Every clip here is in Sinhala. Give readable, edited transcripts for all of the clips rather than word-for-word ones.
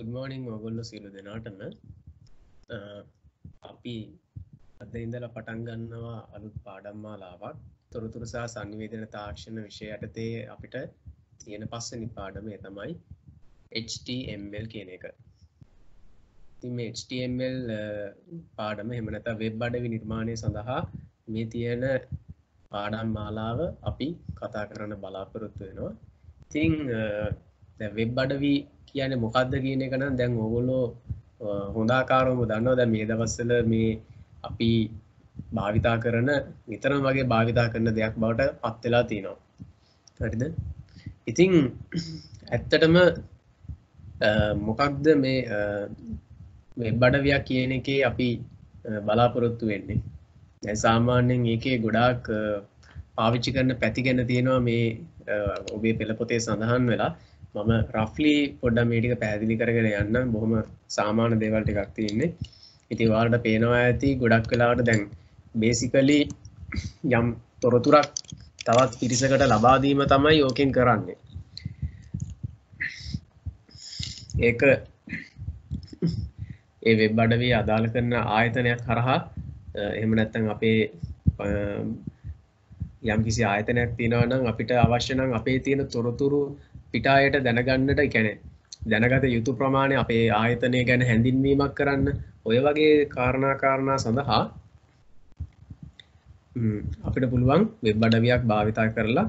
good morning ඔයගොල්ලෝ සියලු දෙනාටම අපි අද ඉඳලා පටන් ගන්නවා අලුත් පාඩම් මාලාවක් තොරතුරු සහ සංවේදන තාක්ෂණ විෂය යටතේ අපිට තියෙන පස්වෙනි පාඩමේ තමයි HTML කියන එක. ඉතින් මේ HTML පාඩම එහෙම නැත්නම් වෙබ් අඩවි නිර්මාණය සඳහා මේ තියෙන පාඩම් මාලාව අපි කතා කරන්න බලාපොරොත්තු වෙනවා. ඉතින් දැන් වෙබ් අඩවි කියන්නේ මොකක්ද කියන එක නම් දැන් ඕගොල්ලෝ හොඳ ආකාරවම දන්නවා. දැන් මේ දවස්වල මේ අපි භාවිතා කරන නිතරම වගේ භාවිතා කරන දෙයක් බවට පත් වෙලා තියෙනවා. හරිද? ඉතින් ඇත්තටම මොකක්ද මේ වෙබ් අඩවියක් කියන එකේ අපි බලාපොරොත්තු වෙන්නේ? දැන් සාමාන්‍යයෙන් ඒකේ ගොඩාක් පාවිච්චි කරන පැති ගැන තියෙනවා මේ ඔබේ පෙළ පොතේ සඳහන් වෙලා. මම රෆ්ලි පොඩ්ඩක් මේ ටික පැහැදිලි කරගෙන යන්නම්. බොහොම සාමාන්‍ය දේවල් ටිකක් තියෙන්නේ. ඉතින් ඔයාලට පේනවා ඇති ගොඩක් වෙලාවට දැන් බේසිකලි යම් තොරතුරක් තවත් පිරිසකට ලබා දීම තමයි ඕකෙන් කරන්නේ. ඒක ඒ වෙබ් අඩවිය අදාළ කරන ආයතනයක් හරහා එහෙම නැත්නම් අපේ යම් කිසි ආයතනයක් තියෙනවා නම් අපිට අවශ්‍ය නම් අපේ තියෙන තොරතුරු පිටායට දැනගන්නට, කියන්නේ දැනගත යුතු ප්‍රමාණය අපේ ආයතනය ගැන හැඳින්වීමක් කරන්න, ඔය වගේ කාරණා සඳහා අපිට පුළුවන් වෙබ් අඩවියක් භාවිතා කරලා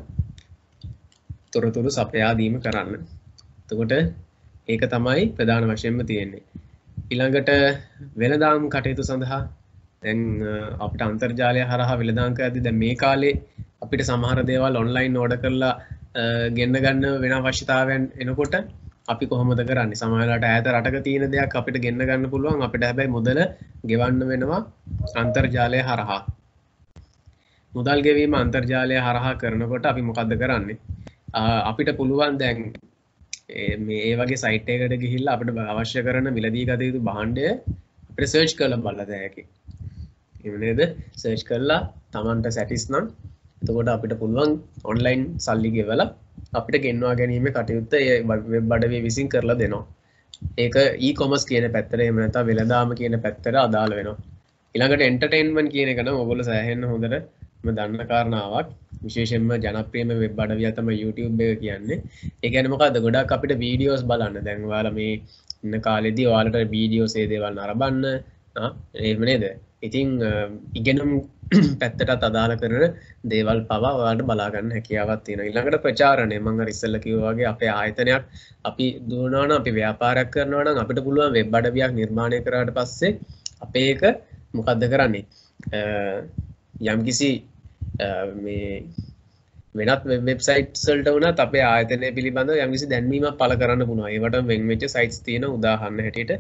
තොරතුරු සපයා දීම කරන්න. එතකොට ඒක තමයි ප්‍රධාන වශයෙන්ම තියෙන්නේ. ඊළඟට වෙළඳාම් කටයුතු සඳහා දැන් අපිට අන්තර්ජාලය හරහා වෙළඳාම් කරද්දී දැන් මේ කාලේ අපිට සමහර දේවල් ඔන්ලයින් ඕඩර් කරලා ගෙන්න ගන්න වෙන අවශ්‍යතාවයන් එනකොට අපි කොහොමද කරන්නේ? සමහරවිට ඈත රටක තියෙන දෙයක් අපිට ගෙන්න ගන්න පුළුවන්. අපිට හැබැයි මුදල ගෙවන්න වෙනවා අන්තර්ජාලය හරහා. මුදල් ගෙවීම අන්තර්ජාලය හරහා කරනකොට අපි මොකද්ද කරන්නේ? අපිට පුළුවන් දැන් මේ වගේ සයිට් එකකට ගිහිල්ලා අපිට අවශ්‍ය කරන මිලදී ගත යුතු භාණ්ඩය අපිට සර්ච් කරලා බලලා දැකේ. එහෙම නේද? සර්ච් කරලා Tamanට සැටිස් නම් එතකොට අපිට පුළුවන් ඔන්ලයින් සල්ලි ගෙවලා අපිට ගෙන්වා ගැනීමේ කටයුත්ත ඒ වෙබ් අඩවිය විසින් කරලා දෙනවා. ඒක e-commerce කියන පැත්තට එහෙම නැත්නම් වෙළඳාම කියන පැත්තට අදාළ වෙනවා. ඊළඟට entertainment කියන එක නම් ඔයගොල්ලෝ සෑහෙන්න හොඳටම දන්න කාරණාවක්. විශේෂයෙන්ම ජනප්‍රියම වෙබ් අඩවිය තමයි YouTube එක කියන්නේ. ඒ කියන්නේ මොකද්ද? ගොඩක් අපිට වීඩියෝස් බලන්න. දැන් ඔයාලා මේ ඉන්න කාලෙදී ඔයාලට වීඩියෝස් ඒ දේවල් නරඹන්න එහෙම නේද? ඉතින් ඉගෙනුම් පැත්තටත් අදාළ කරන දේවල් පවා ඔයාලට බලා ගන්න හැකියාවක් තියෙනවා. ඊළඟට ප්‍රචාරණය, මම අර ඉස්සෙල්ලා කිව්වා වගේ අපේ ආයතනයක් අපි දුවනවා නම්, අපි ව්‍යාපාරයක් කරනවා නම් අපිට පුළුවන් වෙබ් අඩවියක් නිර්මාණය කරාට පස්සේ අපේ එක මොකද්ද කරන්නේ? යම්කිසි මේ වෙනත් වෙබ්සයිට්ස් වලට වුණත් අපේ ආයතනය පිළිබඳව යම්කිසි දැන්වීමක් පළ කරන්න පුළුවන්. ඒවට වෙන් වෙච්ච සයිට්ස් තියෙන උදාහරණ හැටියට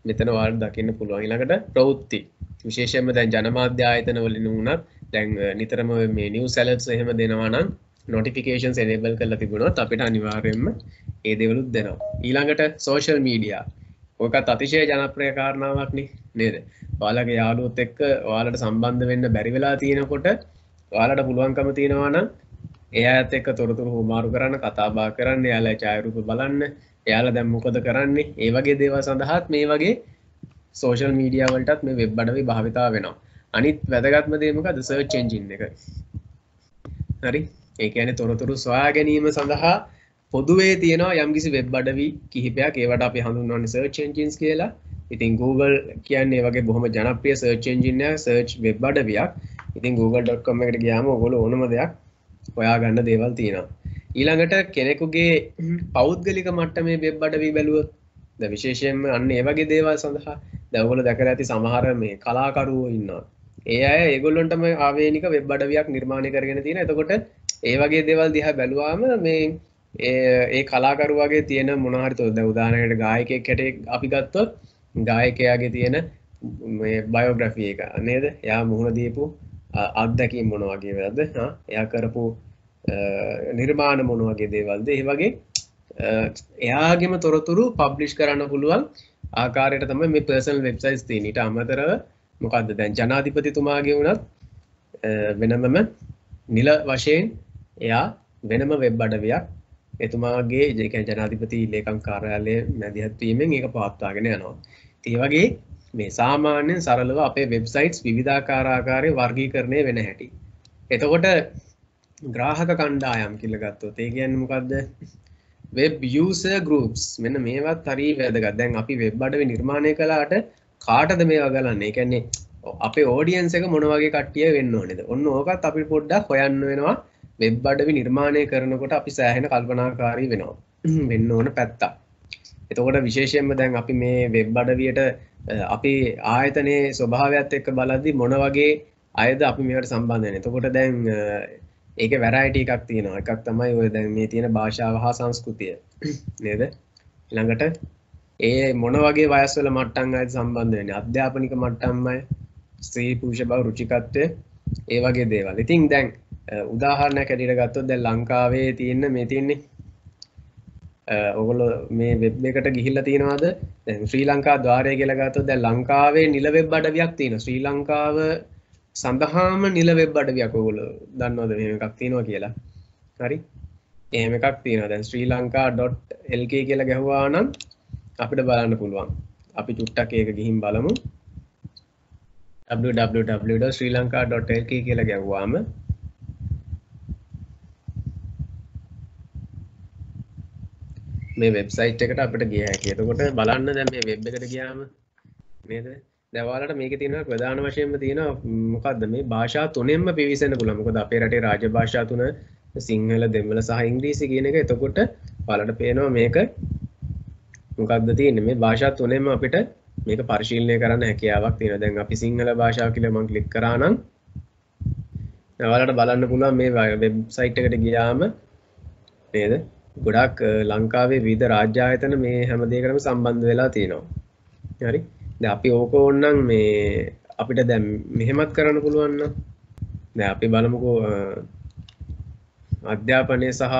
මෙතන ඔයාලට දකින්න පුළුවන්. ඊළඟට ප්‍රවෘත්ති, විශේෂයෙන්ම දැන් ජනමාධ්‍ය ආයතන වලින් වුණත් දැන් නිතරම මේ නිවුස් ඇලර්ට්ස් එහෙම දෙනවා නම් notifications enable කරලා තිබුණොත් අපිට අනිවාර්යයෙන්ම ඒ දේවලුත් දෙනවා. ඊළඟට social media, ඔකත් අතිශය ජනප්‍රිය කාරණාවක් නේද? ඔයාලගේ යාළුවොත් එක්ක ඔයාලට සම්බන්ධ වෙන්න බැරි වෙලා තියෙනකොට ඔයාලට පුළුවන්කම තියෙනවා නම් එයාත් එක්ක තොරතුරු හුමාරු කරන්න, කතා බහ කරන්න, එයාලා ඡායාරූප බලන්න, එයාලා දැන් මොකද කරන්නේ, ඒ වගේ දේවල් සඳහාත් මේ වගේ සෝෂල් මීඩියා වලටත් මේ වෙබ් අඩවි භාවිතා වෙනවා. අනිත් වැදගත්ම දේ මොකද? සර්ච් එන්ජින් එක. හරි? ඒ කියන්නේ තොරතුරු සොයා ගැනීම සඳහා පොදුවේ තියෙනවා යම්කිසි වෙබ් අඩවි කිහිපයක්. ඒවට අපි හඳුන්වන්නේ සර්ච් එන්ජින්ස් කියලා. ඉතින් Google කියන්නේ ඒ වගේ බොහොම ජනප්‍රිය සර්ච් එන්ජින් එකක්, සර්ච් වෙබ් අඩවියක්. ඉතින් google.com එකට ගියාම ඔයගොල්ලෝ ඕනම දෙයක් හොයා ගන්න දේවල් තියෙනවා. ඊළඟට කෙනෙකුගේ පෞද්ගලික මට්ටමේ වෙබ් අඩවි බැලුවොත් දැන් විශේෂයෙන්ම අන්න ඒ වගේ දේවල් සඳහා දැන් ඔයගොල්ලෝ දැකලා ඇති සමහර මේ කලාකරුවෝ ඉන්නවා. ඒ අය ඒගොල්ලොන්ටම ආවේනික වෙබ් අඩවියක් නිර්මාණය කරගෙන තියෙනවා. එතකොට ඒ වගේ දේවල් දිහා බැලුවාම මේ ඒ කලාකරුවාගේ තියෙන මොන හරි දැන් උදාහරණයකට ගායකයෙක් හැටියට අපි ගත්තොත් ගායකයාගේ තියෙන මේ බයෝග්‍රැෆි එක නේද? එයා මුහුණ දීපු අත්දැකීම් මොන වගේ වේද? එයා කරපු නිර්මාණ මොන වගේ දේවල්ද? ඒ වගේ එයාගේම තොරතුරු පබ්ලිෂ් කරන්න පුළුවන් ආකාරයට තමයි මේ පර්සනල් වෙබ්සයිට්ස් තියෙන්නේ. ඊට අමතරව මොකද්ද දැන් ජනාධිපතිතුමාගේ වුණත් වෙනමම නිල වශයෙන් එයා වෙනම වෙබ් අඩවියක් එතුමාගේ ඒ කියන්නේ ජනාධිපති ලේකම් කාර්යාලයේ මැදිහත් වීමෙන් ඒක පවත්වාගෙන යනවා. ඒ වගේ මේ සාමාන්‍යයෙන් සරලව අපේ වෙබ්සයිට්ස් විවිධාකාර ආකාරයේ වර්ගීකරණය වෙන හැටි. එතකොට ග්‍රාහක කණ්ඩායම් කියලා ගත්තොත් ඒ කියන්නේ මොකද්ද? Web user groups. මෙන්න මේවත් හරි වැදගත්. දැන් අපි වෙබ් අඩවි නිර්මාණය කළාට කාටද මේවා ගලන්නේ? ඒ කියන්නේ අපේ ඔඩියන්ස් එක මොන වගේ කට්ටිය වෙන්න ඕනේද? ඔන්න ඕකත් අපි පොඩ්ඩක් හොයන්න වෙනවා. වෙබ් අඩවි නිර්මාණය කරනකොට අපි සෑහෙන කල්පනාකාරී වෙනවා. වෙන්න ඕන පැත්තක්. එතකොට විශේෂයෙන්ම දැන් අපි මේ වෙබ් අඩවියට අපි ආයතනයේ ස්වභාවයත් එක්ක බලද්දි මොන වගේ අයද අපි මේවට සම්බන්ධ වෙන්නේ. එතකොට දැන් ඒකේ වැරයිටි එකක් තියෙනවා. එකක් තමයි ඔය දැන් මේ තියෙන භාෂාව හා සංස්කෘතිය. නේද? ඊළඟට ඒ මොන වගේ වයස් වල මට්ටම් අයද සම්බන්ධ වෙන්නේ? අධ්‍යාපනික මට්ටම්මයි, ස්ත්‍රී පුරුෂ බව රුචිකත්වය, ඒ වගේ දේවල්. ඉතින් දැන් උදාහරණයක් ඇටියට ගත්තොත් දැන් ලංකාවේ තියෙන මේ තියෙන්නේ ඔයගොල්ලෝ මේ වෙබ් එකට ගිහිල්ලා තියෙනවද? දැන් ශ්‍රී ලංකා ద్వාරය කියලා ගත්තොත් දැන් ලංකාවේ නිල වෙබ් අඩවියක් තියෙනවා. ශ්‍රී ලංකාව සඳහාම නිල වෙබ් අඩවියක් ඔයගොල්ලෝ දන්නවද මෙහෙම එකක් තියෙනවා කියලා? හරි. එහෙම එකක් තියෙනවා. දැන් srilanka.lk කියලා ගැහුවා නම් අපිට බලන්න පුළුවන්. අපි චුට්ටක් ඒක ගිහින් බලමු. www.srilanka.lk කියලා ගැහුවාම මේ වෙබ්සයිට් එකට අපිට ගිය හැකියි. එතකොට බලන්න දැන් මේ වෙබ් එකට ගියාම නේද? දැන් ඔයාලට මේකේ තියෙනවා ප්‍රධාන වශයෙන්ම තියෙනවා මොකද්ද මේ භාෂා තුනෙන්ම පිවිසෙන්න පුළුවන්. මොකද අපේ රටේ රාජ්‍ය භාෂා තුන සිංහල, දෙමළ සහ ඉංග්‍රීසි කියන එක. එතකොට ඔයාලට පේනවා මේක මොකක්ද තියෙන්නේ මේ භාෂා තුනෙන්ම අපිට මේක පරිශීලනය කරන්න හැකියාවක් තියෙනවා. දැන් අපි සිංහල භාෂාව කියලා මම ක්ලික් කරා නම් ඔයාලට බලන්න පුළුවන් මේ වෙබ්සයිට් එකට ගියාම නේද? ගොඩක් ලංකාවේ විවිධ රාජ්‍ය ආයතන මේ හැම දෙයකටම සම්බන්ධ වෙලා තියෙනවා. හරි. දැන් අපි ඕක ඕනනම් මේ අපිට දැන් මෙහෙමත් කරන්න පුළුවන් නම් දැන් අපි බලමුකෝ අධ්‍යාපනය සහ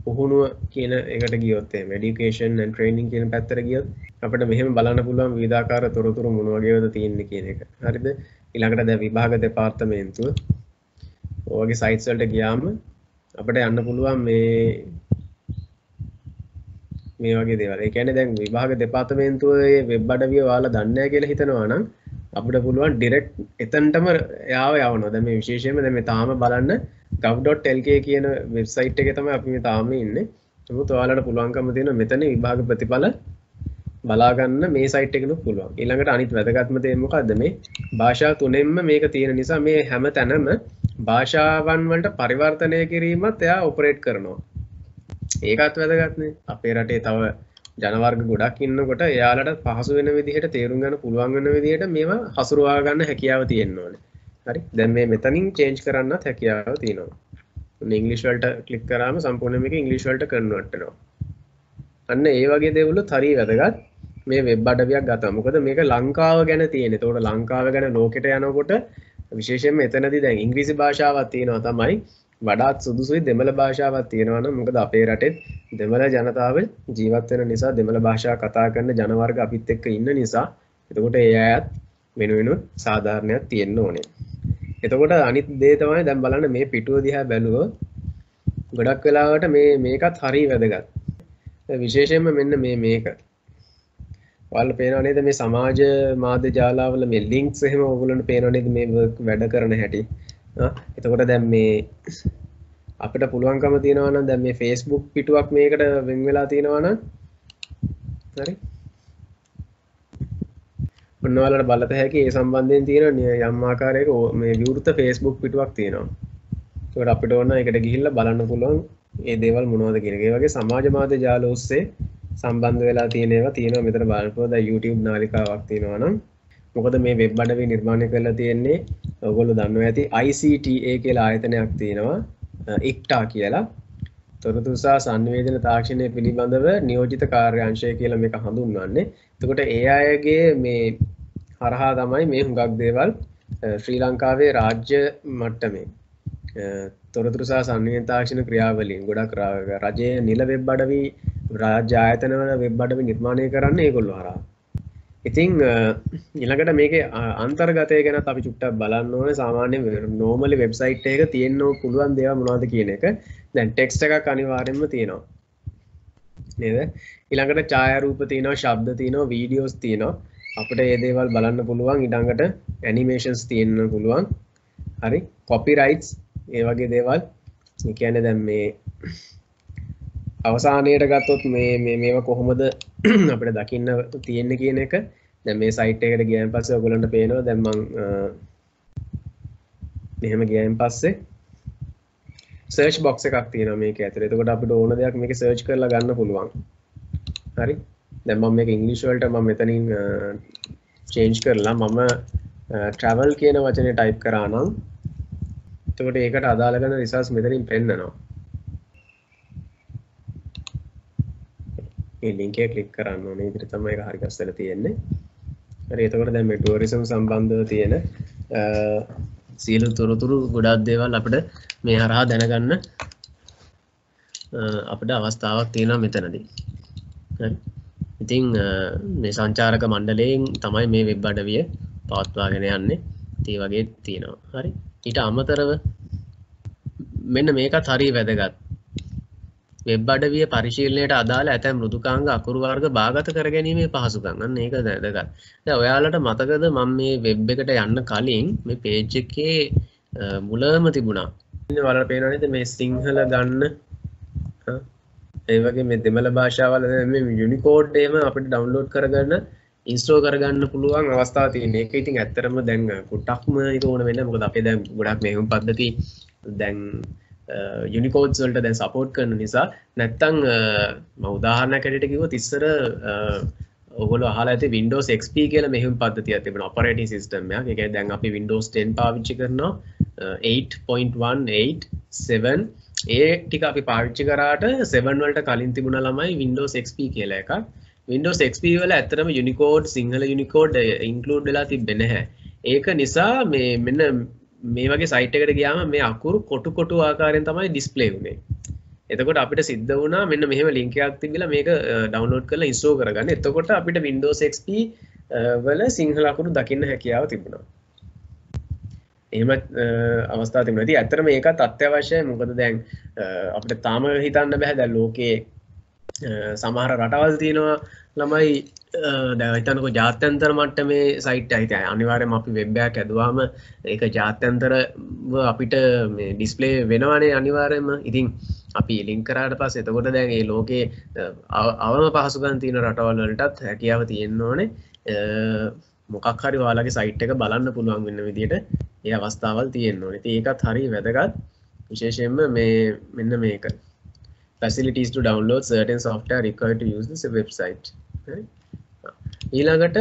පුහුණුව කියන එකට ගියොත් එහෙම education and training කියන පැත්තට ගියොත් අපිට මෙහෙම බලන්න පුළුවන් විවිධාකාර තොරතුරු මොන වගේද තියෙන්නේ කියන එක. හරිද? ඊළඟට දැන් විභාග දෙපාර්තමේන්තුව ඔයගේ sites වලට ගියාම අපිට යන්න පුළුවන් මේ වගේ දේවල්. ඒ කියන්නේ දැන් විභාග දෙපාර්තමේන්තුවේ වෙබ් අඩවිය ඔයාලා දන්නේ නැහැ කියලා හිතනවා නම් අපිට පුළුවන් ඩිරෙක්ට් එතනටම යවනවා. දැන් මේ විශේෂයෙන්ම දැන් මේ තාම බලන්න gov.lk කියන වෙබ්සයිට් එකේ තමයි අපි මේ තාම ඉන්නේ. නමුත් ඔයාලට පුළුවන්කම තියෙන මෙතන විභාග ප්‍රතිඵල බලා ගන්න මේ සයිට් එකෙනුත් පුළුවන්. ඊළඟට අනිත් වැදගත්ම දේ මොකද්ද? මේ භාෂා තුනෙන්ම මේක තියෙන නිසා මේ හැම තැනම භාෂාවන් වලට පරිවර්තනය කිරීමත් එයා ඔපරේට් කරනවා. ඒකත් වැදගත්නේ. අපේ රටේ තව ජන වර්ග ගොඩක් ඉන්නකොට එයාලට පහසු වෙන විදිහට තේරුම් ගන්න පුළුවන් වෙන විදිහට මේවා හසුරුවා ගන්න හැකියාව තියෙන්න ඕනේ. හරි. දැන් මේ මෙතනින් චේන්ජ් කරන්නත් හැකියාව තියෙනවා. ඉංග්‍රීසි වලට ක්ලික් කරාම සම්පූර්ණයෙන් මේක ඉංග්‍රීසි වලට කන්වර්ට් වෙනවා. අන්න ඒ වගේ දේවලුත් හරිය වැදගත් මේ වෙබ් අඩවියක් ගත්තා. මොකද මේක ලංකාව ගැන තියෙන. ඒතකොට ලංකාව ගැන ලෝකෙට යනකොට විශේෂයෙන්ම එතනදී දැන් ඉංග්‍රීසි භාෂාවක් තියෙනවා තමයි වඩාත් සුදුසුයි දෙමළ භාෂාවක් තියෙනවා නම් මොකද අපේ රටේ දෙමළ ජනතාව ජීවත් වෙන නිසා දෙමළ භාෂාව කතා කරන ජන වර්ග අපිත් එක්ක ඉන්න නිසා එතකොට ඒ අයත් වෙනුවෙනුත් සාධාරණයක් තියෙන්න ඕනේ. එතකොට අනිත් දේ තමයි දැන් බලන්න මේ පිටුව දිහා බැලුවොත් ගොඩක් වෙලාවට මේකත් හරිය වැදගත්. විශේෂයෙන්ම මෙන්න මේක. ඔයාලට පේනව නේද මේ සමාජ මාධ්‍ය ජාලාවල මේ ලින්ක්ස් එහෙම ඔයගොල්ලන්ට පේනව නේද මේ වැඩ කරන හැටි. එතකොට දැන් මේ අපිට පුළුවන්කම තියෙනවා නම් දැන් මේ Facebook පිටුවක් මේකට වෙන් වෙලා තියෙනවා නම් හරි. ඔන්න ඔයාලට බලත හැකි ඒ සම්බන්ධයෙන් තියෙන යම් ආකාරයක මේ විවෘත Facebook පිටුවක් තියෙනවා. ඒකට අපිට ඕන එකට ගිහිල්ලා බලන්න පුළුවන් මේ දේවල් මොනවද කියන එක. ඒ වගේ සමාජ මාධ්‍ය ජාල ඔස්සේ සම්බන්ධ වෙලා තියෙන ඒවා තියෙනවා මෙතන බලන්න පුළුවන්. දැන් YouTube නාලිකාවක් තියෙනවා නම් මොකද මේ වෙබ් අඩවි නිර්මාණය කරලා තියෙන්නේ ඔයගොල්ලෝ දන්නවා ඇති ICTA කියලා ආයතනයක් තියෙනවා ICTA කියලා. තොරතුරු සහ සංවේදන තාක්ෂණය පිළිබඳව නියෝජිත කාර්යාංශය කියලා මේක හඳුන්වන්නේ. එතකොට ඒ අයගේ මේ හරහා තමයි මේ හුඟක් දේවල් ශ්‍රී ලංකාවේ රාජ්‍ය මට්ටමේ තොරතුරු සහ සංවේදන තාක්ෂණ ක්‍රියාවලින් ගොඩක් රජයේ නිල වෙබ් අඩවි රාජ්‍ය ආයතනවල වෙබ් අඩවි නිර්මාණය කරන්නේ ඒගොල්ලෝ හරහා. ඉතින් ඊළඟට මේකේ අන්තර්ගතය ගැනත් අපි චුට්ටක් බලන්න ඕනේ. සාමාන්‍ය නෝමලි වෙබ්සයිට් එකක තියෙන්න පුළුවන් දේවල් මොනවද කියන එක. දැන් ටෙක්ස්ට් එකක් අනිවාර්යෙන්ම තියෙනවා නේද? ඊළඟට ඡායාරූප තියෙනවා, ශබ්ද තියෙනවා, වීඩියෝස් තියෙනවා. අපිට මේ දේවල් බලන්න පුළුවන්. ඊළඟට ඇනිමේෂන්ස් තියෙන්න පුළුවන්. හරි? කොපිරයිට්ස් ඒ වගේ දේවල්. ඒ කියන්නේ දැන් මේ අවසානයේට ගත්තොත් මේවා කොහොමද අපිට දකින්න තියෙන්නේ කියන එක දැන් මේ සයිට් එකට ගියන් පස්සේ ඔයගොල්ලන්ට පේනවා. දැන් මම මෙහෙම ගියන් පස්සේ සර්ච් බොක්ස් එකක් තියෙනවා මේක ඇතුලේ. එතකොට අපිට ඕන දෙයක් මේකේ සර්ච් කරලා ගන්න පුළුවන්. හරි? දැන් මම මේක ඉංග්‍රීසි වලට මම මෙතනින් චේන්ජ් කරලා මම travel කියන වචනේ ටයිප් කරා නම් එතකොට ඒකට අදාළ කරන රිසල්ට්ස් මෙතනින් පෙන්නනවා. මේ ලින්ක් එක ක්ලික් කරන්න ඕනේ. ඉතින් තමයි ඒක හරි ගස්සලා තියෙන්නේ. හරි එතකොට දැන් මේ ටුවරිසම් සම්බන්ධව තියෙන සියලු තොරතුරු ගොඩක් දේවල් අපිට මේ හරහා දැනගන්න අපිට අවස්ථාවක් තියෙනවා මෙතනදී. හරි. ඉතින් මේ සංචාරක මණ්ඩලයෙන් තමයි මේ වෙබ් අඩවිය පවත්වාගෙන යන්නේ. ඒ වගේ තියෙනවා. හරි. ඊට අමතරව මෙන්න මේකත් හරිය වැදගත්. වෙබ් අඩවිය පරිශීලනයට අදාළ ඇතැම් මෘදුකාංග අකුරු වර්ග බාගත කර ගැනීමේ පහසුකම්. අන්න ඒක වැදගත්. දැන් ඔයාලට මතකද මම මේ වෙබ් එකට යන්න කලින් මේ පේජ් එකේ මුලම තිබුණා. ඉතින් ඔයාලට පේනවා නේද මේ සිංහල ගන්න ඒ වගේ මේ දෙමළ භාෂාවල මේ යුනිකෝඩ් එකම අපිට ඩවුන්ලෝඩ් කරගන්න ඉන්ස්ටෝල් කරගන්න පුළුවන් අවස්ථාවක් තියෙනවා. ඒක ඉතින් ඇත්තටම දැන් කොටක්ම ඒක ඕන වෙන්නේ. මොකද අපේ දැන් ගොඩක් මෙහෙම පද්ධති දැන් යුනිකෝඩ්ස් වලට දැන් සපෝට් කරන නිසා. නැත්තම් මම උදාහරණයක් ඇරෙට කිව්වොත් ඉස්සර ඔයගොල්ලෝ අහලා ඇති Windows XP කියලා මෙහෙම පද්ධතියක් තිබුණා ඔපරේටින් සිස්ටම් එකක්. ඒ කියන්නේ දැන් අපි Windows 10 පාවිච්චි කරනවා 8.187 ඒ ටික අපි පාවිච්චි කරාට 7 වලට කලින් තිබුණා ළමයි Windows XP කියලා එකක්. Windows XP වල ඇත්තටම Unicode සිංහල Unicode include වෙලා තිබෙන්නේ නැහැ. ඒක නිසා මෙන්න මේ වගේ සයිට් එකකට ගියාම මේ අකුරු කොටු කොටු ආකාරයෙන් තමයි ඩිස්ප්ලේ වුනේ. එතකොට අපිට සිද්ධ වුණා මෙන්න මෙහෙම ලින්ක් එකක් තිබිලා මේක ඩවුන්ලෝඩ් කරලා ඉන්ස්ටෝල් කරගන්න. එතකොට අපිට Windows XP වල සිංහල අකුරු දකින්න හැකියාව තිබුණා. එහෙම අවස්ථාවක් තිබුණා. ඉතින් ඇත්තටම මේකත් අත්‍යවශ්‍යයි. මොකද දැන් අපිට තාම හිතන්න බෑ දැන් ලෝකේ සමහර රටවල් තියෙනවා ළමයි දැන් හිතන්නකෝ ජාත්‍යන්තර මට්ටමේ සයිට් එකක්. ඉතින් අනිවාර්යයෙන්ම අපි වෙබ් එකක් ඇදුවාම ඒක ජාත්‍යන්තරව අපිට මේ ඩිස්ප්ලේ වෙනවනේ අනිවාර්යයෙන්ම. ඉතින් අපි ලින්ක් කරාට පස්සේ එතකොට දැන් මේ ලෝකේ අවම පහසුකම් තියෙන රටවල් වලටත් හැකියාව තියෙන්න ඕනේ. මොකක් හරි ඔයාලගේ සයිට් එක බලන්න පුළුවන් වෙන විදිහට ඒ අවස්ථාවල් තියෙන්න ඕනේ. ඉතින් ඒකත් හරිය වැදගත්. විශේෂයෙන්ම මෙන්න මේක. Facilities to download certain software required to use this website. හරි. ඊළඟට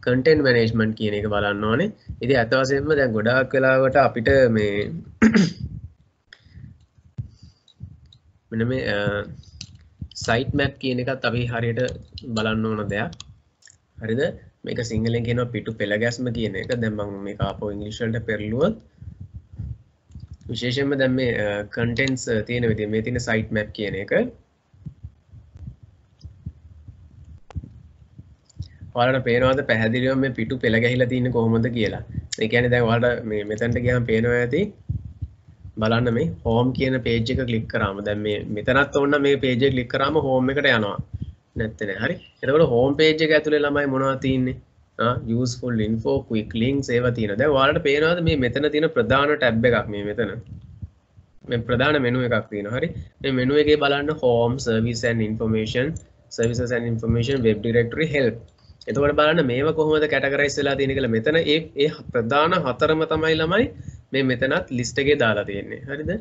content management කියන එක බලන්න ඕනේ. ඉතින් අත වශයෙන්ම දැන් ගොඩාක් වෙලාවට අපිට මේ මෙන්න මේ site map කියන එකත් අපි හරියට බලන්න ඕන දෙයක්. හරිද? මේක සිංහලෙන් කියනවා පිටු පෙළ ගැස්ම කියන එක. දැන් මම මේක ආපහු ඉංග්‍රීසි වලට පෙරළුවොත් විශේෂයෙන්ම දැන් මේ contents තියෙන විදිහ මේ තියෙන site map කියන එක ඔයාලට පේනවාද පැහැදිලිවම මේ පිටු පෙළ ගැහිලා තියෙන්නේ කොහොමද කියලා. ඒ කියන්නේ දැන් ඔයාලට මේ මෙතනට ගියාම පේනවා ඇති බලන්න මේ home කියන page එක click කරාම දැන් මේ මෙතනත් ඕන මේ page එක click කරාම home එකට යනවා. නැත්නම් නෑ. හරි. එතකොට home page එක ඇතුලේ ළමයි මොනවද තියෙන්නේ? useful info, quick links ඒවා තියෙනවා. දැන් ඔයාලට පේනවාද මේ මෙතන තියෙන ප්‍රධාන ටැබ් එකක් මේ මෙතන. මේ ප්‍රධාන මෙනු එකක් තියෙනවා. හරි. මේ මෙනු එකේ බලන්න home, service and information, services and information, web directory, help. එතකොට බලන්න මේව කොහොමද කැටගරයිස් වෙලා තියෙන්නේ කියලා මෙතන ඒ ප්‍රධාන හතරම තමයි ළමයි මේ මෙතනත් ලිස්ට් එකේ දාලා තියෙන්නේ. හරිද?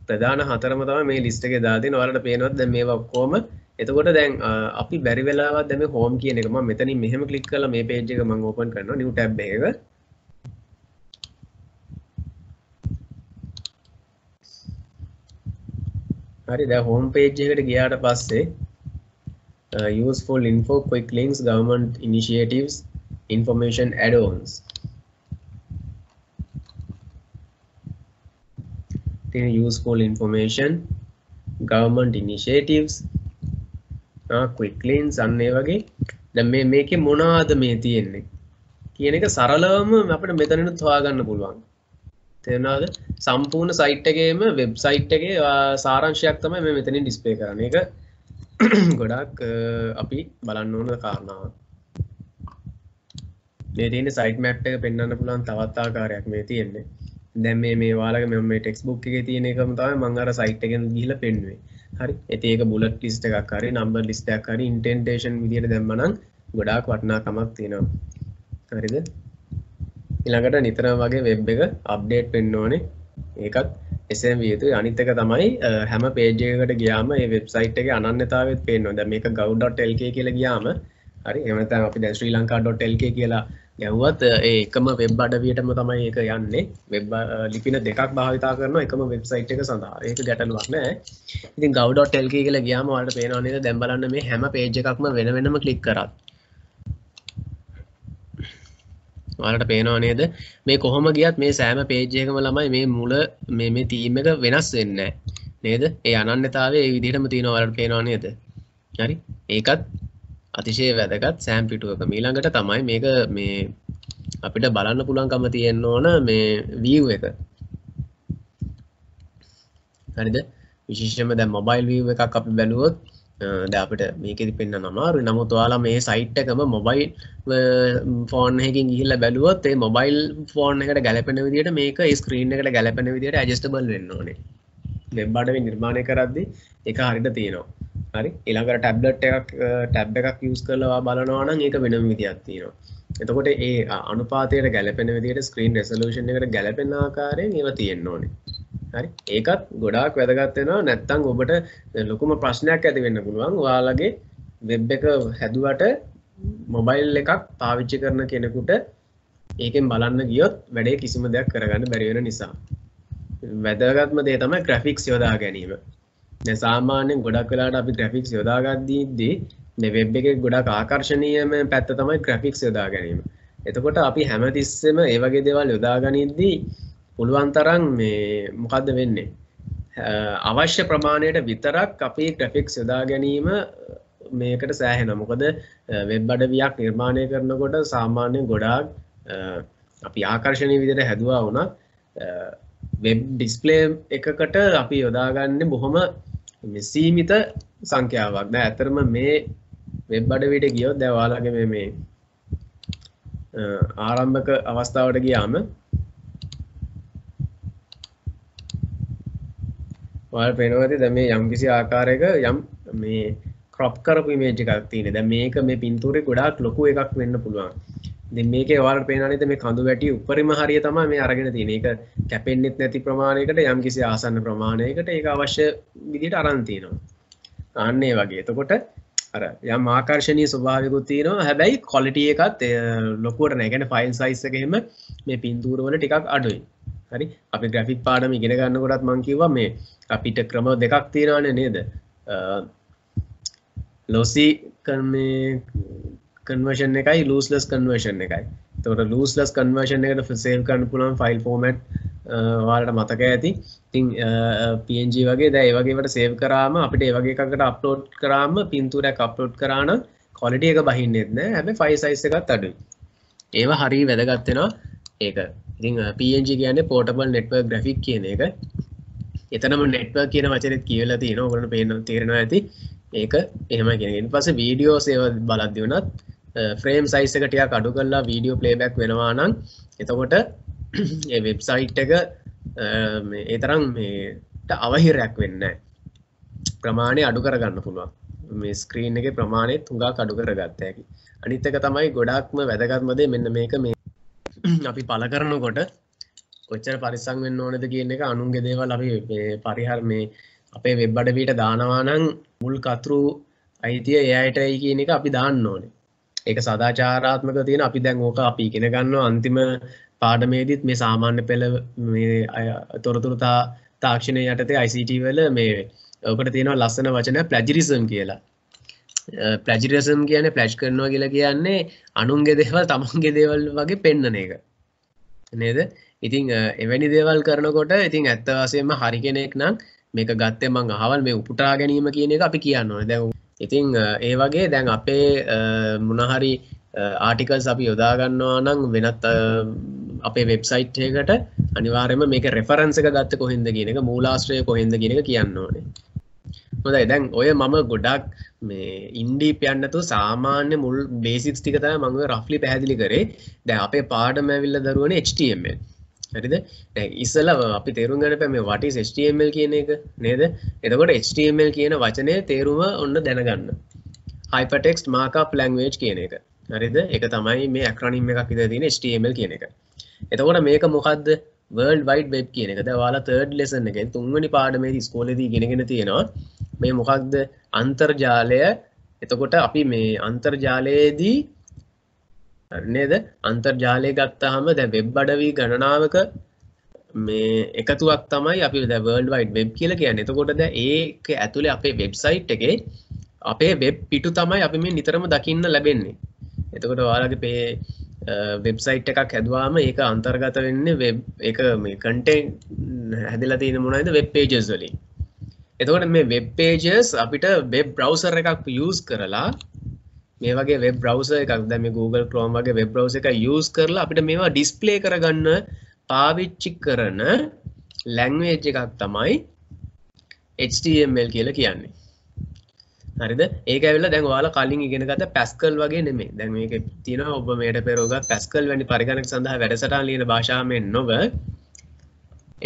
ප්‍රධාන හතරම තමයි මේ ලිස්ට් එකේ දාලා තියෙන්නේ. ඔයාලට පේනවද දැන් මේවා ඔක්කොම. එතකොට දැන් අපි බැරි වෙලාවක් දැන් මේ home කියන එක මම මෙතනින් මෙහෙම ක්ලික් කරලා මේ page එක මම open කරනවා new tab එකක. හරි දැන් home page එකට ගියාට පස්සේ useful info, quick links, government initiatives, information add-ons. Then useful information, government initiatives, quick links අන්න ඒ වගේ. දැන් මේකේ මොනවාද මේ තියෙන්නේ කියන එක සරලවම අපිට මෙතනිනුත් හොයාගන්න පුළුවන්. තේරුණාද? සම්පූර්ණ සයිට් එකේම වෙබ්සයිට් එකේ සාරාංශයක් තමයි මේ මෙතනින් ඩිස්ප්ලේ කරන්නේ. ඒක ගොඩක් අපි බලන්න ඕන කාරණාවක්. මේ තියෙන සයිට් මැප් එක පෙන්වන්න පුළුවන් තවත් ආකාරයක් මේ තියෙන්නේ. දැන් මේ ඔයාලගේ මේ ටෙක්ස්ට් බුක් එකේ තියෙන එකම තමයි මම අර සයිට් එකෙන් ගිහිල්ලා පෙන්නුවේ. හරි. ඉතින් ඒක බුලට් ලිස්ට් එකක් හරි නම්බර් ලිස්ට් එකක් හරි ඉන්ඩෙන්ටේෂන් විදියට දැම්මනම් ගොඩාක් වටිනාකමක් තියෙනවා. හරිද? ඊළඟට නිතරම වගේ වෙබ් එක අප්ඩේට් වෙන්න ඕනේ. ඒකත් එසේම විය යුතුයි. අනිත් එක තමයි හැම පේජ් එකකට ගියාම මේ වෙබ්සයිට් එකේ අනන්‍යතාවයත් පේනවා. දැන් මේක gov.lk කියලා ගියාම හරි එහෙම නැත්නම් අපි දැන් srilanka.lk කියලා ගැහුවත් ඒ එකම වෙබ් අඩවියටම තමයි ඒක යන්නේ. වෙබ් ලිපින දෙකක් භාවිතා කරනවා එකම වෙබ්සයිට් එක සඳහා. ඒක ගැටලුවක් නෑ. ඉතින් gov.lk කියලා ගියාම ඔයාලට පේනවා නේද? දැන් බලන්න මේ හැම පේජ් එකක්ම වෙන වෙනම ක්ලික් කරත් ඔයාලට පේනවා නේද? මේ කොහොම ගියත් මේ සෑම පේජ් එකකම ළමයි මේ මුල මේ තීම් එක වෙනස් වෙන්නේ නැහැ නේද? ඒ අනන්‍යතාවය ඒ විදිහටම තියෙනවා ඔයාලට පේනවා නේද? හරි. ඒකත් අතිශය වැදගත් සෑම් පිටුවක. ඊළඟට තමයි මේක මේ අපිට බලන්න පුළුවන්කම තියෙන්න ඕන මේ view එක. හරිද? විශේෂයෙන්ම දැන් මොබයිල් view එකක් අපි බැලුවොත් දැන් අපිට මේකෙදි පෙන්වන්න අමාරුයි. නමුත් ඔයාලා මේ සයිට් එකම මොබයිල් ෆෝන් එකකින් ගිහිල්ලා බැලුවොත් ඒ මොබයිල් ෆෝන් එකට ගැලපෙන විදිහට මේක ඒ ස්ක්‍රීන් එකට ගැලපෙන විදිහට ඇඩ්ජස්ටබල් වෙන්න ඕනේ. වෙබ් අඩවි නිර්මාණය කරද්දී ඒක හරියට තියෙනවා. හරි. ඊළඟට ටැබ් එකක් යූස් කරලා බලනවා නම් ඒක වෙනම විදියක් තියෙනවා. එතකොට ඒ අනුපාතයට ගැලපෙන විදිහට ස්ක්‍රීන් රෙසලූෂන් එකට ගැලපෙන ආකාරයෙන් ඒවා තියෙන්න ඕනේ. හරි. ඒකත් ගොඩාක් වැදගත් වෙනවා. නැත්තම් ඔබට ලොකුම ප්‍රශ්නයක් ඇති වෙන්න පුළුවන්. ඔයාලගේ වෙබ් එක හැදුවට මොබයිල් එකක් පාවිච්චි කරන කෙනෙකුට ඒකෙන් බලන්න ගියොත් වැඩේ කිසිම දෙයක් කරගන්න බැරි වෙන නිසා. වැදගත්ම දේ තමයි ග්‍රැෆික්ස් යොදා ගැනීම. දැන් සාමාන්‍යයෙන් ගොඩක් වෙලාවට අපි ග්‍රැෆික්ස් යොදා ගද්දී මේ වෙබ් එකේ ගොඩක් ආකර්ශනීයම පැත්ත තමයි ග්‍රැෆික්ස් යොදා ගැනීම. එතකොට අපි හැමතිස්සෙම ඒ වගේ දේවල් යොදා ගනිද්දී පුළුවන් තරම් මේ මොකද්ද වෙන්නේ? අවශ්‍ය ප්‍රමාණයට විතරක් අපි ග්‍රැෆික්ස් යොදා ගැනීම මේකට සෑහෙනවා. මොකද වෙබ් අඩවියක් නිර්මාණය කරනකොට සාමාන්‍යයෙන් ගොඩාක් අපි ආකර්ශනීය විදිහට හැදුවා වුණත් වෙබ් ඩිස්ප්ලේ එකකට අපි යොදාගන්නේ බොහොම සීමිත සංඛ්‍යාවක්. දැන් ඇත්තටම මේ වෙබ් අඩවියට ගියොත් දැන් ඔයාලගේ මේ ආරම්භක අවස්ථාවට ගියාම ඔයාලට පේනවා ඇති දැන් මේ යම්කිසි ආකාරයක යම් මේ ක්‍රොප් කරපු ඉමේජ් එකක් තියෙනවා. දැන් මේක මේ පින්තූරේ ගොඩාක් ලොකු එකක් වෙන්න පුළුවන්. දැන් මේකේ ඔයාලට පේනවා නේද මේ කඳු වැටි උඩරිම හරිය තමයි මේ අරගෙන තියෙන්නේ. ඒක කැපෙන්නෙත් නැති ප්‍රමාණයකට යම්කිසි ආසන්න ප්‍රමාණයකට ඒක අවශ්‍ය විදිහට අරන් තියෙනවා. අන්න ඒ වගේ. එතකොට අර යම් ආකර්ශනීය ස්වභාවයකුත් තියෙනවා. හැබැයි ක්වොලිටි එකත් ලොකුවට නැහැ. කියන්නේ ෆයිල් සයිස් එක එහෙම මේ පින්තූර වල ටිකක් අඩුයි. හරි. අපි ග්‍රැෆික් පාඩම ඉගෙන ගන්නකොටත් මම කිව්වා මේ අපිට ක්‍රම දෙකක් තියෙනවානේ නේද? lossy conversion එකයි lossless conversion එකයි. එතකොට lossless conversion එකට save කරන්න පුළුවන් file format ඔයාලට මතක ඇති. ඉතින් PNG වගේ දැන් ඒ වගේ වට save කරාම අපිට ඒ වගේ එකකට upload කරාම පින්තූරයක් upload කරා නම් quality එක බහින්නේ නැහැ. හැබැයි file size එකත් අඩුයි. ඒවා හරිය වැදගත් වෙනවා ඒක. ඉතින් PNG කියන්නේ portable network graphic කියන එක. එතනම network කියන වචනේත් කියවලා තියෙනවා. ඔයගොල්ලන්ට පේන්න තේරෙනවා ඇති. ඒක එහෙමයි කියන්නේ. ඊට පස්සේ වීඩියෝස් ඒවා බලද්දී වුණත් ෆ්‍රේම් සයිස් එක ටිකක් අඩු කරලා වීඩියෝ ප්ලේබැක් වෙනවා නම් එතකොට ඒ වෙබ්සයිට් එක මේ ඒ තරම් මේට අවහිරයක් වෙන්නේ නැහැ. ප්‍රමාණය අඩු කරගන්න පුළුවන්. මේ ස්ක්‍රීන් එකේ ප්‍රමාණය තුඟක් අඩු කරගත්ත හැකි. අනිත් එක තමයි ගොඩාක්ම වැදගත්ම දේ මෙන්න මේක මේ අපි පළ කරනකොට කොච්චර පරිස්සම් වෙන්න ඕනද කියන එක අනුන්ගේ දේවල් අපි මේ අපේ වෙබ් අඩවියට දානවා නම් මුල් කතුරු අයිතිය එයාටයි කියන එක අපි දාන්න ඕනේ. ඒක සදාචාරාත්මක තියෙන අපි දැන් ඕක අපි ඉගෙන ගන්නවා අන්තිම පාඩමේදීත් මේ සාමාන්‍ය පෙළ මේ තොරතුරු තාක්ෂණය යටතේ ICT වල මේ ඔකට තියෙනවා ලස්සන වචනයක් ප්ලැජරිසම් කියලා. ප්ලැජරිසම් කියන්නේ ප්ලැජ් කරනවා කියලා කියන්නේ අනුන්ගේ දේවල් තමන්ගේ දේවල් වගේ පෙන්නන එක. නේද? ඉතින් එවැනි දේවල් කරනකොට ඉතින් ඇත්ත වශයෙන්ම හරි කෙනෙක් නම් මේක ගත්තේ මං අහවල් මේ උපුටා ගැනීම කියන එක අපි කියන්න ඕනේ. දැන් ඉතින් ඒ වගේ දැන් අපේ මොන හරි ආටිකල්ස් අපි යොදා ගන්නවා නම් වෙනත් අපේ වෙබ්සයිට් එකකට අනිවාර්යයෙන්ම මේක රෙෆරන්ස් එක ගත්තේ කොහෙන්ද කියන එක මූලාශ්‍රය කොහෙන්ද කියන එක කියන්න ඕනේ. හොඳයි දැන් ඔය මම ගොඩක් මේ ඉන්ඩීප් යන්න නැතුව සාමාන්‍ය මුල් බේසික්ස් ටික තමයි මම ඔය රෆ්ලි පැහැදිලි කරේ. දැන් අපේ පාඩම ඇවිල්ලා දරුවනේ HTML. හරිද? දැන් ඉස්සෙල්ලා අපි තේරුම් ගන්න බෑ මේ what is HTML කියන එක නේද? එතකොට HTML කියන වචනේ තේරුම ඔන්න දැනගන්න. Hypertext Markup Language කියන එක. හරිද? ඒක තමයි මේ ඇක්‍රොනිම් එකක් විතර තියෙන HTML කියන එක. එතකොට මේක මොකද්ද? World Wide Web කියන එක. දැන් ඔයාලා 3rd lesson එකෙන් 3 වෙනි පාඩමේදී ඉස්කෝලේදී ඉගෙනගෙන තියෙනවා. මේ මොකක්ද? අන්තර්ජාලය. එතකොට අපි මේ අන්තර්ජාලයේදී නේද? අන්තර්ජාලය ගත්තාම දැන් වෙබ් අඩවි ගණනාවක මේ එකතුවක් තමයි අපි දැන් World Wide Web කියලා කියන්නේ. එතකොට දැන් ඒක ඇතුලේ අපේ වෙබ්සයිට් එකේ අපේ වෙබ් පිටු තමයි අපි මේ නිතරම දකින්න ලැබෙන්නේ. එතකොට ඔයාලගේ වෙබ්සයිට් එකක් හැදුවාම ඒක අන්තර්ගත වෙන්නේ වෙබ් ඒක මේ කන්ටෙන්ට් හැදලා තියෙන මොනවද වෙබ් පේජස් වලින්. එතකොට මේ වෙබ් පේජස් අපිට වෙබ් බ්‍රවුසර් එකක් යූස් කරලා මේ වගේ වෙබ් බ්‍රවුසර් එකක් දැන් මේ Google Chrome වගේ වෙබ් බ්‍රවුසර් එකක් යූස් කරලා අපිට මේවා ඩිස්ප්ලේ කරගන්න පාවිච්චි කරන ලැන්ග්වේජ් එකක් තමයි HTML කියලා කියන්නේ. හරිද? ඒක ඇවිල්ලා දැන් ඔයාලා කලින් ඉගෙන ගත්ත Pascal වගේ නෙමෙයි. දැන් මේකේ තියෙනවා ඔබ මේකට පෙර ඔයගා Pascal වැනි පරිගණක සඳහා වැඩසටහන් ලියන භාෂාවෙන් නොව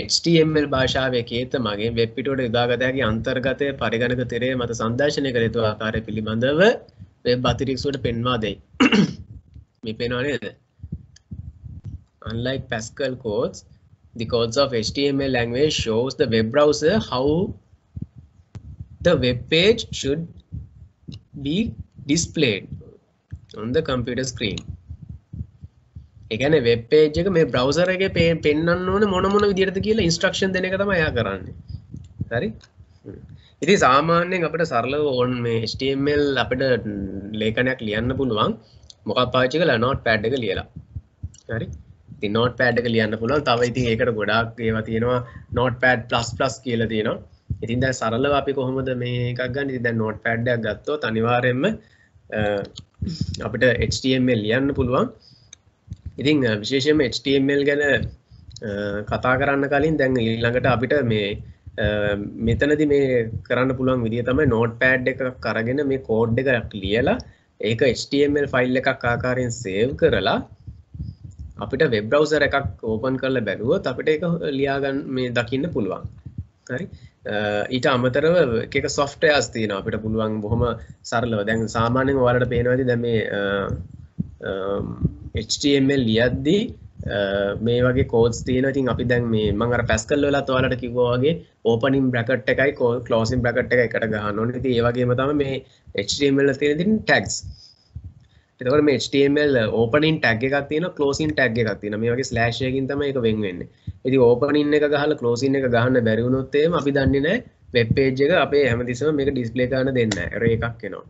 HTML භාෂාවේ කේතමගේ වෙබ් පිටුවට යොදාගත හැකි අන්තර්ගත පරිගණක තිරය මත සංදර්ශනය කළ යුතු ආකාරය පිළිබඳව වෙබ් අතිරික්ස වලට පෙන්වා දෙයි. මේ පේනව නේද? Unlike Pascal codes, the codes of HTML language shows the web browser how the web page should be displayed on the computer screen. ඒ කියන්නේ වෙබ් පේජ් එක මේ බ්‍රවුසර් එකේ පෙන්වන්න ඕනේ මොන විදිහටද කියලා ඉන්ස්ට්‍රක්ෂන් දෙන එක තමයි එයා කරන්නේ. හරි? ඉතින් සාමාන්‍යයෙන් අපිට සරලව ඕන් මේ HTML අපිට ලේඛනයක් ලියන්න පුළුවන් මොකක් පාවිච්චි කරලා notepad එක ලියලා. හරි? ඉතින් notepad එක ලියන්න පුළුවන්. තව ඉතින් ඒකට ගොඩාක් ඒවා තියෙනවා notepad++ කියලා තියෙනවා. ඉතින් දැන් සරලව අපි කොහොමද මේ එකක් ගන්න? ඉතින් දැන් notepad එකක් ගත්තොත් අනිවාර්යයෙන්ම අපිට HTML ලියන්න පුළුවන්. ඉතින් විශේෂයෙන්ම HTML ගැන කතා කරන්න කලින් දැන් ඊළඟට අපිට මේ මෙතනදී මේ කරන්න පුළුවන් විදිය තමයි notepad එකක් අරගෙන මේ කෝඩ් එකක් ලියලා ඒක HTML ෆයිල් එකක් ආකාරයෙන් සේව් කරලා අපිට වෙබ් බ්‍රවුසර් එකක් ඕපන් කරලා බැලුවොත් අපිට ඒක ලියා ගන්න මේ දකින්න පුළුවන්. හරි? ඊට අමතරව එක softwares තියෙනවා අපිට පුළුවන් බොහොම සරලව. දැන් සාමාන්‍යයෙන් ඔයාලට පේනවා ඇති දැන් මේ HTML ලියද්දී මේ වගේ codes තියෙනවා. ඉතින් අපි දැන් මේ මම අර Pascal වලත් ඔයාලට කිව්වා වගේ opening bracket එකයි closing bracket එකයි එකට ගහන්න ඕනේ. ඉතින් ඒ වගේම තමයි මේ HTML වල තියෙන ඉතින් tags. එතකොට මේ HTML opening tag එකක් තියෙනවා closing tag එකක් තියෙනවා. මේ වගේ slash එකකින් තමයි ඒක වෙන් වෙන්නේ. ඉතින් opening එක ගහලා closing එක ගහන්න බැරි වුණොත් එහෙම අපි දන්නේ නැහැ web page එක අපේ හැමතිස්සෙම මේක display කරන්න දෙන්නේ නැහැ. error එකක් එනවා.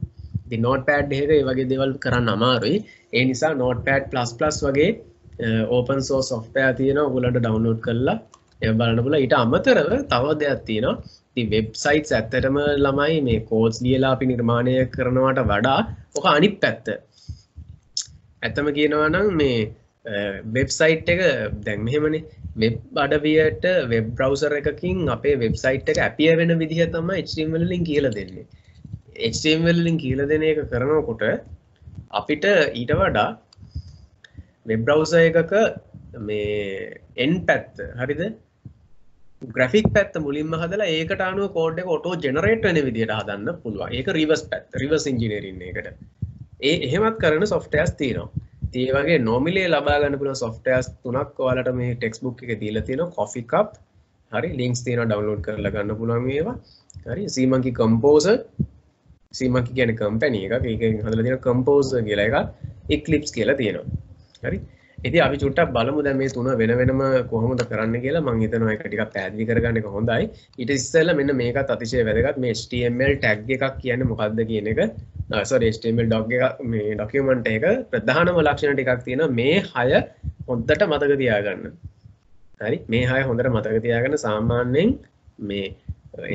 ඉතින් notepad එකක මේ වගේ දේවල් කරන්න අමාරුයි. ඒ නිසා notepad++ වගේ open source software තියෙනවා. ඔයගොල්ලන්ට download කරලා ඒක බලන්න පුළුවන්. ඊට අමතරව තව දෙයක් තියෙනවා. ඉතින් websites ඇත්තටම ළමයි මේ codes ලියලා අපි නිර්මාණය කරනවට වඩා ඔක අනිත් පැත්ත. ඇත්තම කියනවා නම් මේ වෙබ්සයිට් එක දැන් මෙහෙමනේ වෙබ් අඩවියට වෙබ් බ්‍රවුසර් එකකින් අපේ වෙබ්සයිට් එක අපියර් වෙන විදිහ තමයි HTML වලින් කියලා දෙන්නේ. HTML වලින් කියලා දෙන එක කරනකොට අපිට ඊට වඩා වෙබ් බ්‍රවුසර් එකක මේ end පැත්ත හරිද? graphic පැත්ත මුලින්ම හදලා ඒකට අනුව කෝඩ් එක auto generate වෙන විදිහට හදන්න පුළුවන්. ඒක reverse පැත්ත, reverse engineering එකට. එහෙමත් කරන softwares තියෙනවා. ඉතින් ඒ වගේ normally ලබා ගන්න පුළුවන් softwares තුනක් ඔයාලට මේ textbook එකේ දීලා තියෙනවා. Coffee Cup හරි links තියෙනවා download කරලා ගන්න පුළුවන් මේවා. හරි Seamonkey Composer Seamonkey කියන්නේ company එකක්. ඒකෙන් හදලා තියෙන Composer කියලා එකක්. Eclipse කියලා තියෙනවා. හරි. ඉතින් අපි චුට්ටක් බලමු දැන් මේ තුන වෙන වෙනම කොහොමද කරන්න කියලා. මම හිතනවා ඒක ටිකක් පැහැදිලි කරගන්න එක හොඳයි. ඊට ඉස්සෙල්ලා මෙන්න මේකත් අතිශය වැදගත්. මේ HTML tag එකක් කියන්නේ මොකක්ද කියන එක sorry HTML doc එක මේ document එක ප්‍රධානම ලක්ෂණ ටිකක් තියෙනවා. මේ 6 හොඳට මතක තියාගන්න. හරි මේ 6 හොඳට මතක තියාගන්න. සාමාන්‍යයෙන් මේ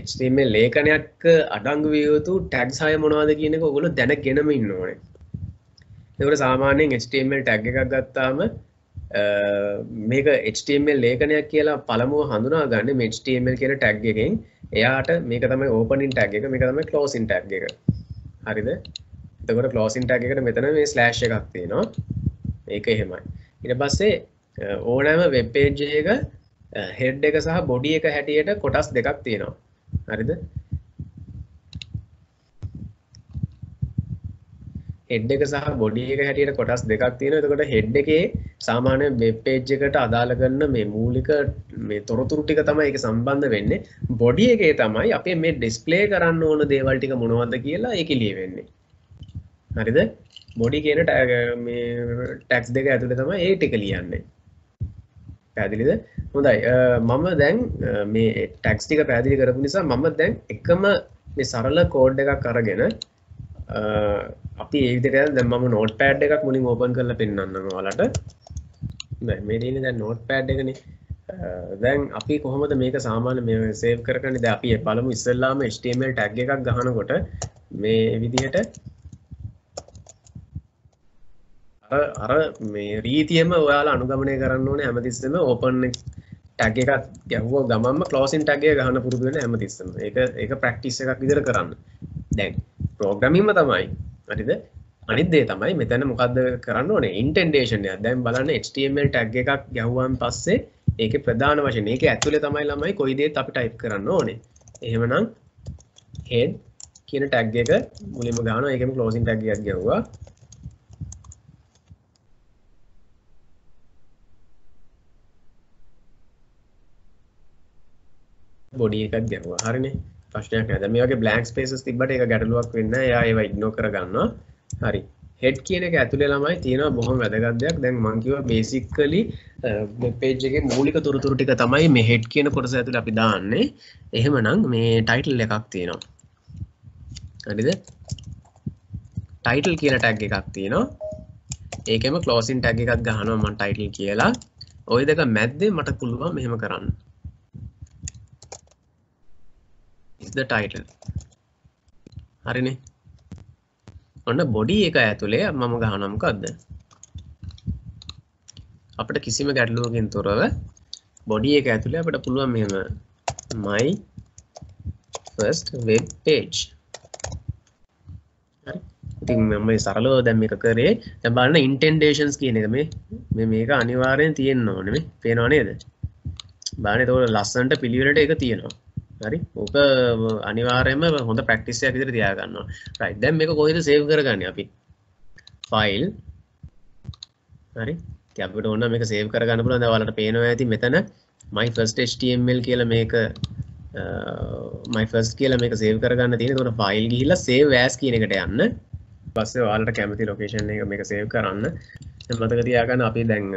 HTML ලේඛනයක් අඩංගු විය යුතු tags 6 මොනවද කියන එක ඔයගොල්ලෝ දැනගෙනම ඉන්න ඕනේ. ඒකට සාමාන්‍යයෙන් HTML tag එකක් ගත්තාම මේක HTML ලේඛනයක් කියලා පළමුව හඳුනා ගන්න මේ HTML කියන ටැග් එකෙන් එයාට මේක තමයි opening tag එක මේක තමයි closing tag එක හරිද එතකොට closing tag එකට මෙතන මේ slash එකක් තියෙනවා ඒක එහෙමයි ඊට පස්සේ ඕනෑම වෙබ් පේජ් එකක head එක සහ body එක හැටියට කොටස් දෙකක් තියෙනවා හරිද head එක සහ body එක හැටියට කොටස් දෙකක් තියෙනවා. එතකොට head එකේ සාමාන්‍ය web page එකට අදාළ කරන මේ මූලික මේ තොරතුරු ටික තමයි ඒක සම්බන්ධ වෙන්නේ. body එකේ තමයි අපි මේ display කරන්න ඕන දේවල් ටික මොනවද කියලා ඒකේ ලියවෙන්නේ. හරිද? body කියන මේ tags දෙක ඇතුලේ තමයි ඒ ටික ලියන්නේ. පැහැදිලිද? හොඳයි. මම දැන් මේ tags ටික පැහැදිලි කරපු නිසා මම දැන් එකම මේ සරල code එකක් අරගෙන අපි ඒ විදිහට දැන් මම notepad එකක් මුලින් open කරලා පෙන්නන්නම් ඔයාලට. දැන් මේ තියෙන්නේ දැන් notepad එකනේ. දැන් අපි කොහොමද මේක සාමාන්‍ය මේ save කරගන්නේ? දැන් අපි බලමු ඉස්සෙල්ලාම HTML tag එකක් ගහනකොට මේ විදිහට අර මේ රීතියම ඔයාලා අනුගමනය කරන්න ඕනේ හැමතිස්සෙම open tag එකක් ගැහුවා ගමන්ම closing tag එක ගහන්න පුරුදු වෙන්න හැමතිස්සෙම. ඒක practice එකක් විදිහට කරන්න. දැන් programming තමයි හරිද අනිත් දේ තමයි මෙතන මොකද්ද කරන්න ඕනේ indentation එක දැන් බලන්න HTML tag එකක් ගැහුවාන් පස්සේ ඒකේ ප්‍රධාන වශයෙන් ඒකේ ඇතුලේ තමයි ළමයි කොයි දේත් අපි type කරන්න ඕනේ එහෙමනම් head කියන tag එක මුලින්ම ගන්නවා ඒකෙම closing tag එකක් ගැහුවා body එකක් ගැහුවා හරිනේ ප්‍රශ්නයක් නැහැ. දැන් මේ වගේ blank spaces තිබ්බට ඒක ගැටලුවක් වෙන්නේ නැහැ. එයා ඒවා ignore කරගන්නවා. හරි. head කියන එක ඇතුලේ ළමයි තියෙනවා බොහොම වැදගත් දෙයක්. දැන් මම කිව්වා basically web page එකේ මූලික තොරතුරු ටික තමයි මේ head කියන කොටස ඇතුලේ අපි දාන්නේ. එහෙමනම් මේ title එකක් තියෙනවා. හරිද? title කියලා tag එකක් තියෙනවා. ඒකෙම closing tag එකක් ගහනවා මම title කියලා. ওই දෙක මැද්දේ මට පුළුවන් මෙහෙම කරන්න. the title හරිනේ ඔන්න body එක ඇතුලේ මම ගහනවා මොකද්ද අපිට කිසිම ගැටලුවකින් තොරව body එක ඇතුලේ අපිට පුළුවන් මෙහෙම my first web page හරි ඉතින් මම මේ සරලව දැන් මේක කරේ දැන් බලන්න indentations කියන එක මේක අනිවාර්යෙන් තියෙන්න ඕනේ මේ පේනව නේද බලන්න ඒක ලස්සනට පිළිවෙලට ඒක තියෙනවා හරි ඕක අනිවාර්යයෙන්ම හොඳ ප්‍රැක්ටිස් එකක් විදිහට තියා ගන්නවා. right දැන් මේක කොහෙද සේව් කරගන්නේ අපි? file හරි. ඉතින් අපිට ඕන මේක සේව් කරගන්න පුළුවන්. දැන් ඔයාලට පේනවා ඇති මෙතන my first html කියලා මේක my first කියලා මේක සේව් කරගන්න තියෙන. ඒකට file ගිහිල්ලා save as කියන එකට යන්න. ඊපස්සේ ඔයාලට කැමති location එක මේක save කරන්න. දැන් මතක තියාගන්න අපි දැන්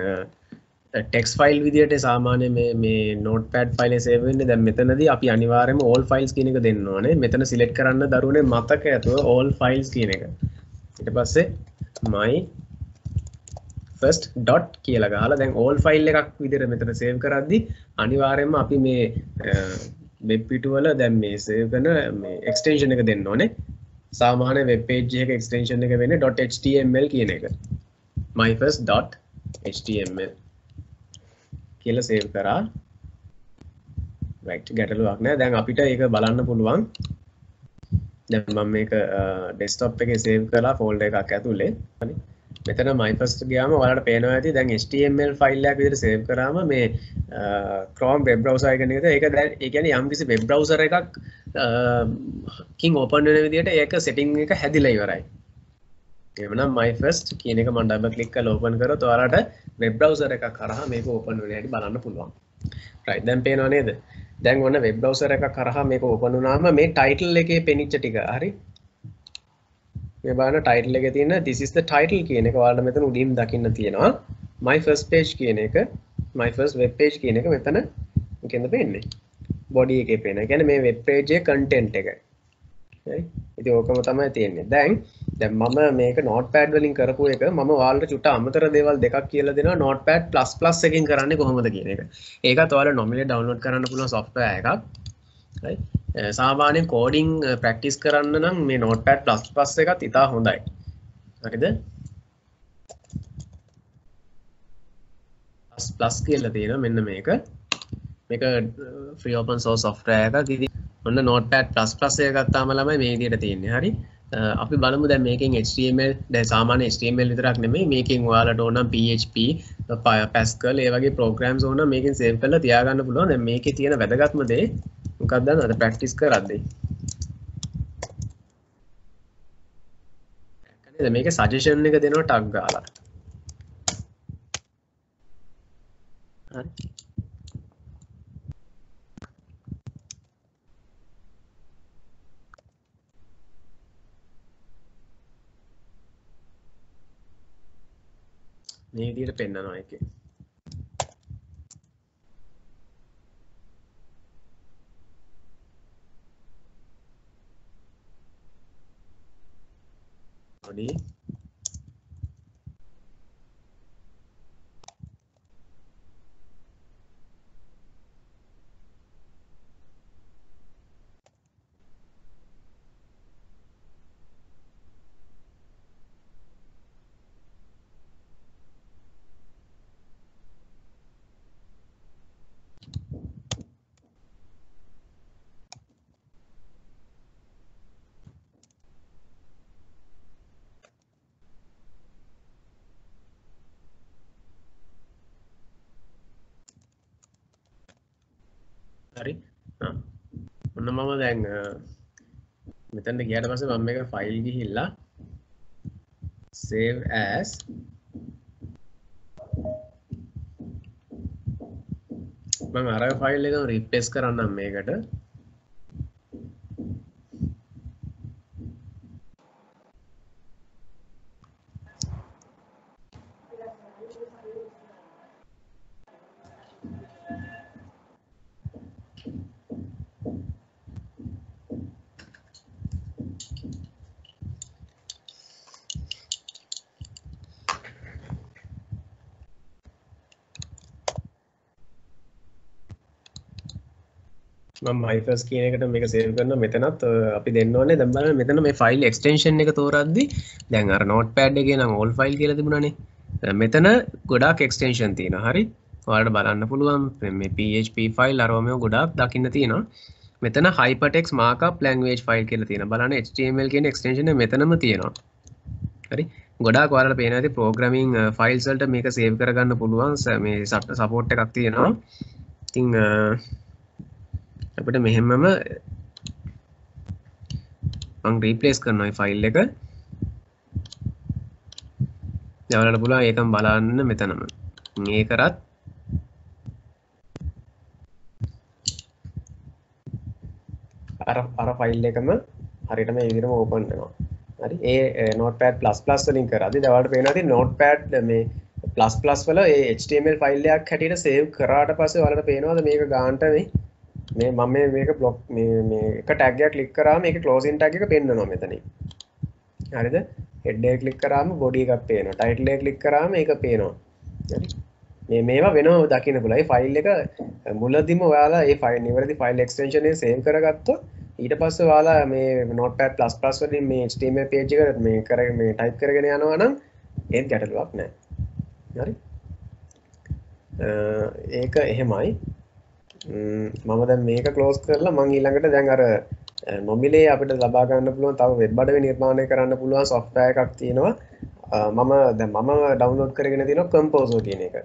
text file විදියට සාමාන්‍ය මේ notepad file save වෙන්නේ දැන් මෙතනදී අපි අනිවාර්යයෙන්ම all files කියන එක දෙන්න ඕනේ මෙතන select කරන්න දරුවනේ මතක ඇතුව all files කියන එක ඊට පස්සේ my first dot කියලා ගහලා දැන් all file එකක් විදියට මෙතන save කරද්දි අනිවාර්යයෙන්ම අපි මේ web පිටුවල දැන් මේ save කරන මේ extension එක දෙන්න ඕනේ සාමාන්‍ය web page එකක extension එක වෙන්නේ .html කියන එක my first .html කියලා save කරා right ගැටලුවක් නැහැ දැන් අපිට ඒක බලන්න පුළුවන් දැන් මම මේක desktop එකේ save කරලා folder එකක් ඇතුලේ හරි මෙතන my first ගියාම ඔයාලට පේනවා ඇති දැන් html file එකක් විදිහට save කරාම මේ Chrome web browser icon එක ඒක දැන් ඒ කියන්නේ යම්කිසි web browser එකක් කින් open වෙන විදිහට ඒක setting එක හැදිලා ඉවරයි එහෙනම් my first කියන එක මම double click කරලා open කරොත් ඔයාලට web browser එකක් කරහා මේක open වෙන හැටි බලන්න පුළුවන්. right දැන් පේනව නේද? දැන් ඔන්න web browser එකක් කරහා මේක open වුණාම මේ title එකේ පෙනිච්ච ටික හරි. මේ බලන්න title එකේ තියෙන this is the title කියන එක ඔයාලට මෙතන උඩින් දකින්න තියෙනවා. my first page කියන එක my first web page කියන එක මෙතන මොකෙන්ද පේන්නේ? body එකේ පේන. ඒ කියන්නේ මේ web page එකේ content එක. හරි. ඉතින් ඕකම තමයි තියෙන්නේ. දැන් මම මේක notepad වලින් කරපු එක මම ඔයාලට චුට්ට අමතර දේවල් දෙකක් කියලා දෙනවා notepad++ එකකින් කරන්නේ කොහොමද කියන එක. ඒකත් ඔයාලා nominally download කරන්න පුළුවන් software එකක්. right. සාමාන්‍යයෙන් coding practice කරන්න නම් මේ notepad++ එකත් ඉතා හොඳයි. හරිද? කියලා තියෙනවා මෙන්න මේක free open source software එකක්. ඉතින් ඔන්න notepad++ එක ගත්තාම ළමයි මේ විදිහට තියෙන්නේ. හරි. අපි බලමු දැන් මේකෙන් HTML දැන් සාමාන්‍ය HTML විතරක් නෙමෙයි මේකෙන් ඔයාලට ඕන නම් PHP, Pascal ඒ වගේ programs ඕන නම් මේකෙන් save කරලා තියාගන්න පුළුවන්. දැන් මේකේ තියෙන වැදගත්ම දේ මොකක්ද දන්නවද? practice කරද්දී. නේද? මේකේ suggestion එක දෙනවා tag ගාලා. හරි. මේ විදිහට පෙන්නනවා එකේ. හරි. හරි. ඔන්න මම දැන් මෙතනට ගියාට පස්සේ මම මේක ෆයිල් ගිහිල්ලා save as මම අර ෆයිල් එක රිප්ලේස් කරන්නම් මේකට. මම myfirst කියන එකට මේක සේව් කරනවා. මෙතනත් අපි දෙන්න ඕනේ දැන් බලන්න මෙතන මේ ෆයිල් එක්ස්ටෙන්ෂන් එක තෝරද්දි දැන් අර notepad එකේ නම් all file කියලා තිබුණානේ. මෙතන ගොඩාක් එක්ස්ටෙන්ෂන් තියෙනවා. හරි. ඔයාලට බලන්න පුළුවන් මේ PHP ෆයිල් අරවම ගොඩාක් දකින්න තියෙනවා. මෙතන hypertext markup language file කියලා තියෙනවා. බලන්න HTML කියන එක්ස්ටෙන්ෂන් එක මෙතනම තියෙනවා. හරි. ගොඩාක් ඔයාලට පේනවා ඇති programming files වලට මේක සේව් කරගන්න පුළුවන් මේ support එකක් තියෙනවා. ඉතින් අපිට මෙහෙමම මම රීප්ලේස් කරනවා මේ ෆයිල් එක. ඔයාලට පුළුවන් ඒකම බලන්න මෙතනම. මේ කරත් අර ෆයිල් එකම හරියට මේ විදිහටම ඕපන් වෙනවා. හරි. ඒ notepad++ වලින් කරද්දී ඔයාලට පේනවා ඇති notepad මේ ++ වල ඒ HTML ෆයිල් එකක් හැටියට සේව් කරාට පස්සේ ඔයාලට පේනවාද මේක ගන්නට මේ මම මේක බ්ලොක් මේ එක ටැග් එකක් ක්ලික් කරාම මේකේ ක්ලෝසින් ටැග් එක පෙන්නනවා මෙතනින්. හරිද? හෙඩ් එක ක්ලික් කරාම බොඩි එකක් පේනවා. ටයිටල් එක ක්ලික් කරාම මේක පේනවා. හරි. මේවා වෙනව දකින්න පුළුවන්. මේ ෆයිල් එක මුලදීම ඔයාලා මේ ෆයිල් නිවැරදි ෆයිල් එක්ස්ටෙන්ෂන් එක සේව් කරගත්තොත් ඊට පස්සේ ඔයාලා මේ notepad++ වලින් මේ HTML page එක මේ ටයිප් කරගෙන යනවා නම් ඒත් ගැටලුවක් නැහැ. හරි. ඒක එහෙමයි. මම දැන් මේක ක්ලෝස් කරලා මම ඊළඟට දැන් අර මොබිලේ අපිට ලබා ගන්න පුළුවන් තව වෙබ් අඩවි නිර්මාණය කරන්න පුළුවන් software එකක් තියෙනවා. මම ඩවුන්ලෝඩ් කරගෙන තියෙනවා Composer කියන එක.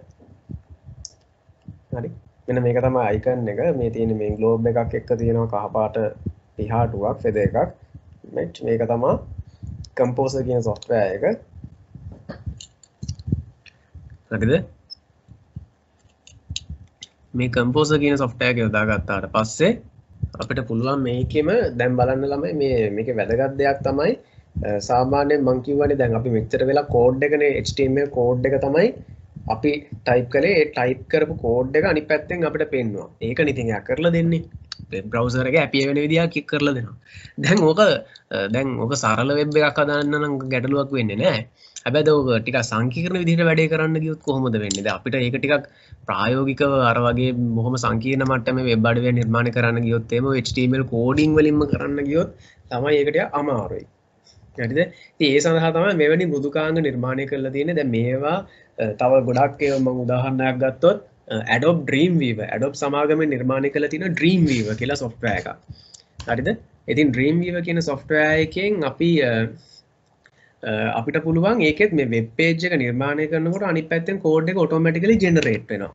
හරි. මෙන්න මේක තමයි icon එක. මේ තියෙන මේ globe එකක් එක්ක තියෙනවා කහ පාට පිහාටුවක් feather එකක්. මේක තමයි Composer කියන software එක. හරිද? මේ Composer කියන software එක යොදාගත්තාට පස්සේ අපිට පුළුවන් මේකෙම දැන් බලන්න ළමයි මේකේ වැදගත් දෙයක් තමයි සාමාන්‍යයෙන් මම කියවනේ දැන් අපි මෙච්චර වෙලා කෝඩ් එකනේ HTML කෝඩ් එක තමයි අපි ටයිප් කළේ ඒ ටයිප් කරපු කෝඩ් එක අනිත් පැත්තෙන් අපිට පෙන්වනවා. ඒකනේ ඉතින් එයා කරලා දෙන්නේ. වෙබ් බ්‍රවුසර් එක ඇපිය වෙන විදිහක් කික් කරලා දෙනවා. දැන් ඕක සරල වෙබ් එකක් හදාන්න නම් ගැටලුවක් වෙන්නේ නැහැ. හැබැයි ඔක ටිකක් සංකීර්ණ විදිහට වැඩේ කරන්න ගියොත් කොහොමද වෙන්නේ? දැන් අපිට ඒක ටිකක් ප්‍රායෝගිකව අර වගේ බොහොම සංකීර්ණ මට්ටමේ වෙබ් අඩවියක් නිර්මාණය කරන්න ගියොත් එහෙම HTML කෝඩින් වලින්ම කරන්න ගියොත් තමයි ඒක ටිකක් අමාරුයි. හරිද? ඉතින් ඒ සඳහා තමයි මෙවැනි මෘදුකාංග නිර්මාණය කරලා තියෙන්නේ. දැන් මේවා තව ගොඩක් ඒවා මම උදාහරණයක් ගත්තොත් Adobe Dreamweaver Adobe සමාගමෙන් නිර්මාණය කරලා තියෙන Dreamweaver කියලා software එකක්. හරිද? ඉතින් Dreamweaver කියන software එකෙන් අපි අපිට පුළුවන් ඒකෙත් මේ වෙබ් පේජ් එක නිර්මාණය කරනකොට අනිත් පැත්තෙන් කෝඩ් එක ඔටෝමැටිකලි ජෙනරේට් වෙනවා.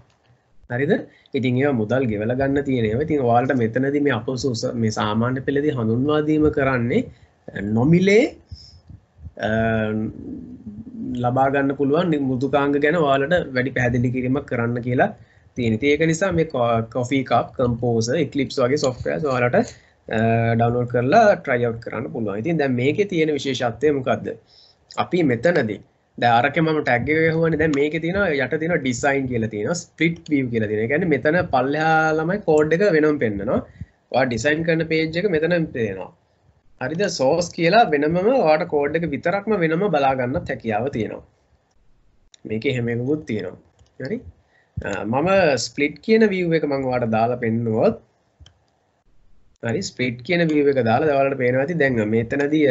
හරිද? ඉතින් ඒවා මුදල් ගෙවලා ගන්න තියෙන ඒවා. ඉතින් ඔයාලට මෙතනදී මේ අපොසු මේ සාමාන්‍ය පෙළදී හඳුන්වා දීම කරන්නේ නොමිලේ ලබා ගන්න පුළුවන් මෘදුකාංග ගැන ඔයාලට වැඩි පැහැදිලි කිරීමක් කරන්න කියලා තියෙනවා. ඉතින් ඒක නිසා මේ Coffee Cup, Composer, Eclipse වගේ softwares ඔයාලට ඩවුන්ලෝඩ් කරලා try out කරන්න පුළුවන්. ඉතින් දැන් මේකේ තියෙන විශේෂත්වය මොකද්ද? අපි මෙතනදී දැන් අරකේ මම ටැග් එක ගහුවානේ. දැන් මේකේ තියෙනවා යට තියෙනවා design කියලා තියෙනවා, split view කියලා තියෙනවා. ඒ කියන්නේ මෙතන පල්ලෙහා ළමයි කෝඩ් එක වෙනම පෙන්නනවා. ඔයා ඩිසයින් කරන page එක මෙතන පේනවා. හරිද? source කියලා වෙනමම ඔයාට කෝඩ් එක විතරක්ම වෙනම බලා ගන්නත් හැකියාව තියෙනවා. මේකේ හැම එකකුත් තියෙනවා. හරි? මම split කියන view එක මම ඔයාලට දාලා පෙන්නුවොත් හරි split කියන view එක දාලා ඔයාලට පේනවා ඇති දැන් මෙතනදී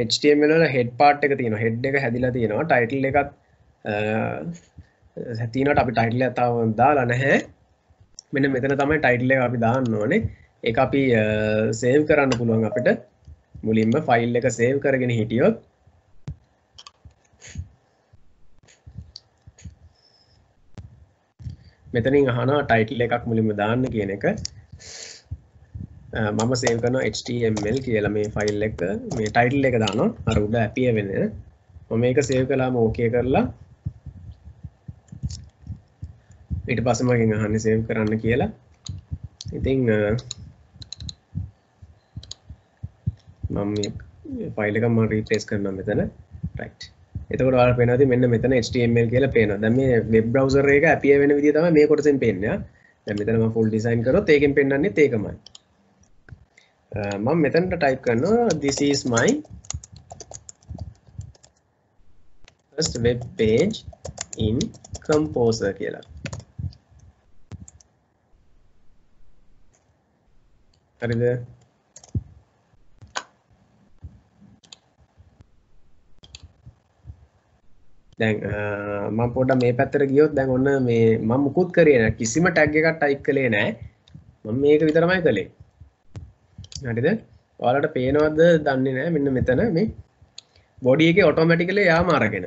HTML වල head part එක තියෙනවා. head එක හැදිලා තියෙනවා. title එකත් තියෙනවට අපි title එක තාම දාලා නැහැ. මෙන්න මෙතන තමයි title එක අපි දාන්න ඕනේ. ඒක අපි save කරන්න පුළුවන් අපිට. මුලින්ම file එක save කරගෙන හිටියොත් මෙතනින් අහනවා title එකක් මුලින්ම දාන්න කියන එක. මම save කරනවා HTML කියලා මේ file එක මේ title එක දානවා අර උඩ appear වෙන මම මේක save කළාම okay කරලා ඊට පස්සේ මගෙන් අහන්නේ save කරන්න කියලා. ඉතින් මම මේ file එක මම replace කරනවා මෙතන right. එතකොට ඔයාලට පේනවා මෙන්න මෙතන HTML කියලා පේනවා. දැන් මේ web browser එක appear වෙන විදිය තමයි මේ කොටසෙන් පේන්නේ. දැන් මෙතන මම full design කරොත් ඒකෙන් පෙන්නන්නේත් ඒකමයි. මම මෙතනට type කරනවා this is my first web page in Composer කියලා. හරිද? දැන් මම පොඩ්ඩක් මේ පැත්තට ගියොත් දැන් ඔන්න මේ මම මුකුත් කරේ නැහැ. කිසිම tag එකක් type කළේ නැහැ. මම මේක විතරමයි කළේ. හරිද? ඔයාලට පේනවද දන්නේ නැහැ මෙන්න මෙතන මේ body එකේ automatically යාම අරගෙන.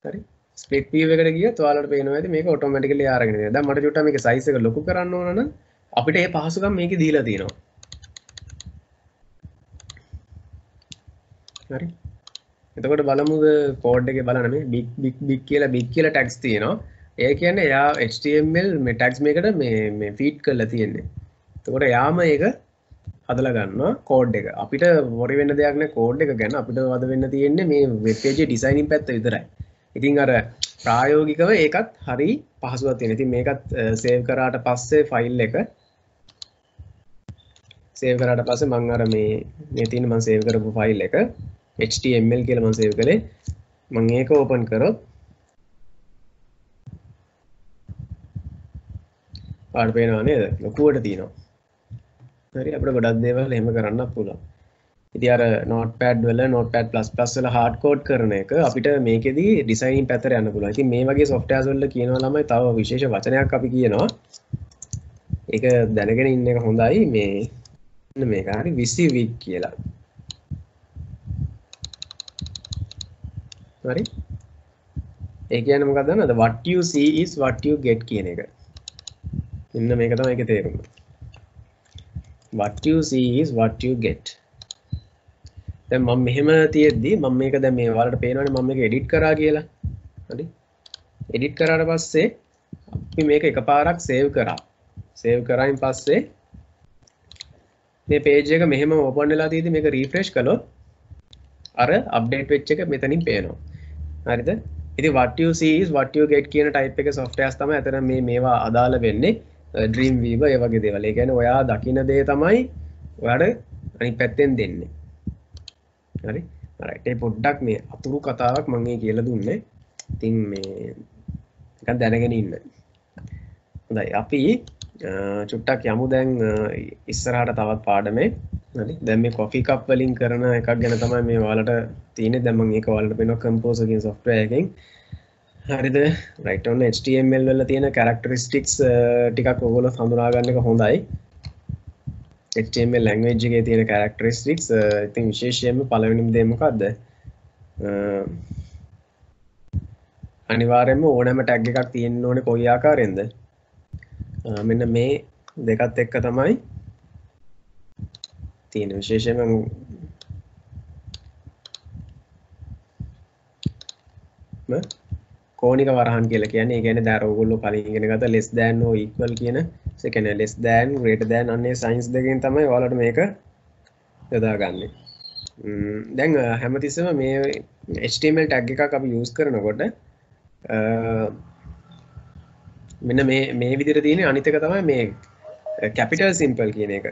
හරි? split view එකට ගියොත් ඔයාලට පේනවා ඇති මේක automatically අරගෙන ඉන්නේ. දැන් මට චුට්ටක් මේකේ size එක ලොකු කරන්න ඕන නම් අපිට මේ පහසුකම් මේකේ දීලා තියෙනවා. හරි? එතකොට බලමුද කෝඩ් එකේ බලන්න මේ big කියලා tags තියෙනවා. ඒ කියන්නේ එයා HTML මේ tags මේකට මේ feed කරලා තියෙන්නේ. එතකොට යාම ඒක හදලා ගන්නවා කෝඩ් එක. අපිට worry වෙන්න දෙයක් නැහැ කෝඩ් එක ගැන. අපිට වද වෙන්න තියෙන්නේ මේ වෙබ් පේජ් එකේ ඩිසයිනින් පැත්ත විතරයි. ඉතින් අර ප්‍රායෝගිකව ඒකත් හරි පහසුවක් තියෙනවා. ඉතින් මේකත් save කරාට පස්සේ file එක save කරාට පස්සේ මම අර මේ තියෙන මම save කරපු file එක HTML කියලා මම save කරේ. මම ඒක open කරොත් පාඩ පේනවා නේද? ලොකුවට තියෙනවා. හරි අපිට ගොඩක් දේවල් එහෙම කරන්නත් පුළුවන්. ඉතින් අර notepad වල notepad++ වල hard code කරන එක අපිට මේකෙදි designing පැත්තට යන්න පුළුවන්. ඉතින් මේ වගේ softwares වල කියනවා ළමයි තව විශේෂ වචනයක් අපි කියනවා. ඒක දැනගෙන ඉන්න එක හොඳයි. මේක හරි WYSIWYG කියලා. හරි? ඒ කියන්නේ මොකක්ද දන්නවද? what you see is what you get කියන එක. ඉන්න මේක තමයි ඒකේ තේරුම. what you see is what you get. දැන් මම මෙහෙම තියෙද්දි මම මේක දැන් මේ ඔයාලට පේනවනේ මම මේක edit කරා කියලා. හරි? edit කරාට පස්සේ අපි මේක එකපාරක් save කරා. save කරායින් පස්සේ මේ page එක මෙහෙම open වෙලා තියෙද්දි මේක refresh කළොත් අර update වෙච්ච එක මෙතනින් පේනවා. හරිද? ඉතින් what you see is what you get කියන type එක softwares තමයි අතන මේවා අදාළ වෙන්නේ. Dreamweaver ඒ වගේ දේවල්. ඒ කියන්නේ ඔයා දකින්න දේ තමයි ඔයාට අනිත් පැත්තෙන් දෙන්නේ. හරි? right. ඒ පොඩ්ඩක් මේ අතුරු කතාවක් මම මේ කියලා දුන්නේ. ඉතින් මේ නිකන් දැනගෙන ඉන්න. හොඳයි. අපි චුට්ටක් යමු දැන් ඉස්සරහට තවත් පාඩමේ. හරි දැන් මේ කොෆි කප් වලින් කරන එකක් ගැන තමයි මේ ඔයාලට තියෙන්නේ. දැන් මම ඒක ඔයාලට පෙන්නනවා Composer කියන software එකෙන්. හරිද? right on HTML වල තියෙන characteristics ටිකක් ඔයගොල්ලෝ හඳුනා ගන්න එක හොඳයි. HTML language එකේ තියෙන characteristics ඉතින් විශේෂයෙන්ම පළවෙනිම දේ මොකද්ද? අනිවාර්යයෙන්ම ඕනෑම tag එකක් තියෙන්න ඕනේ කොයි ආකාරයෙන්ද? මෙන්න මේ දෙකත් එක්ක තමයි තියෙන විශේෂයෙන්ම කෝනික වරහන් කියලා කියන්නේ. ඒ කියන්නේ දැන් ඔයගොල්ලෝ කලින් ඉගෙන ගත්ත less than or equal කියන second less than greater than අන්නේ signs දෙකෙන් තමයි ඔයාලට මේක යොදාගන්නේ. දැන් හැමතිස්සෙම මේ HTML tag එකක් අපි use කරනකොට මෙන්න මේ විදිහට තියෙන අනිත් එක තමයි මේ capital simple කියන එක.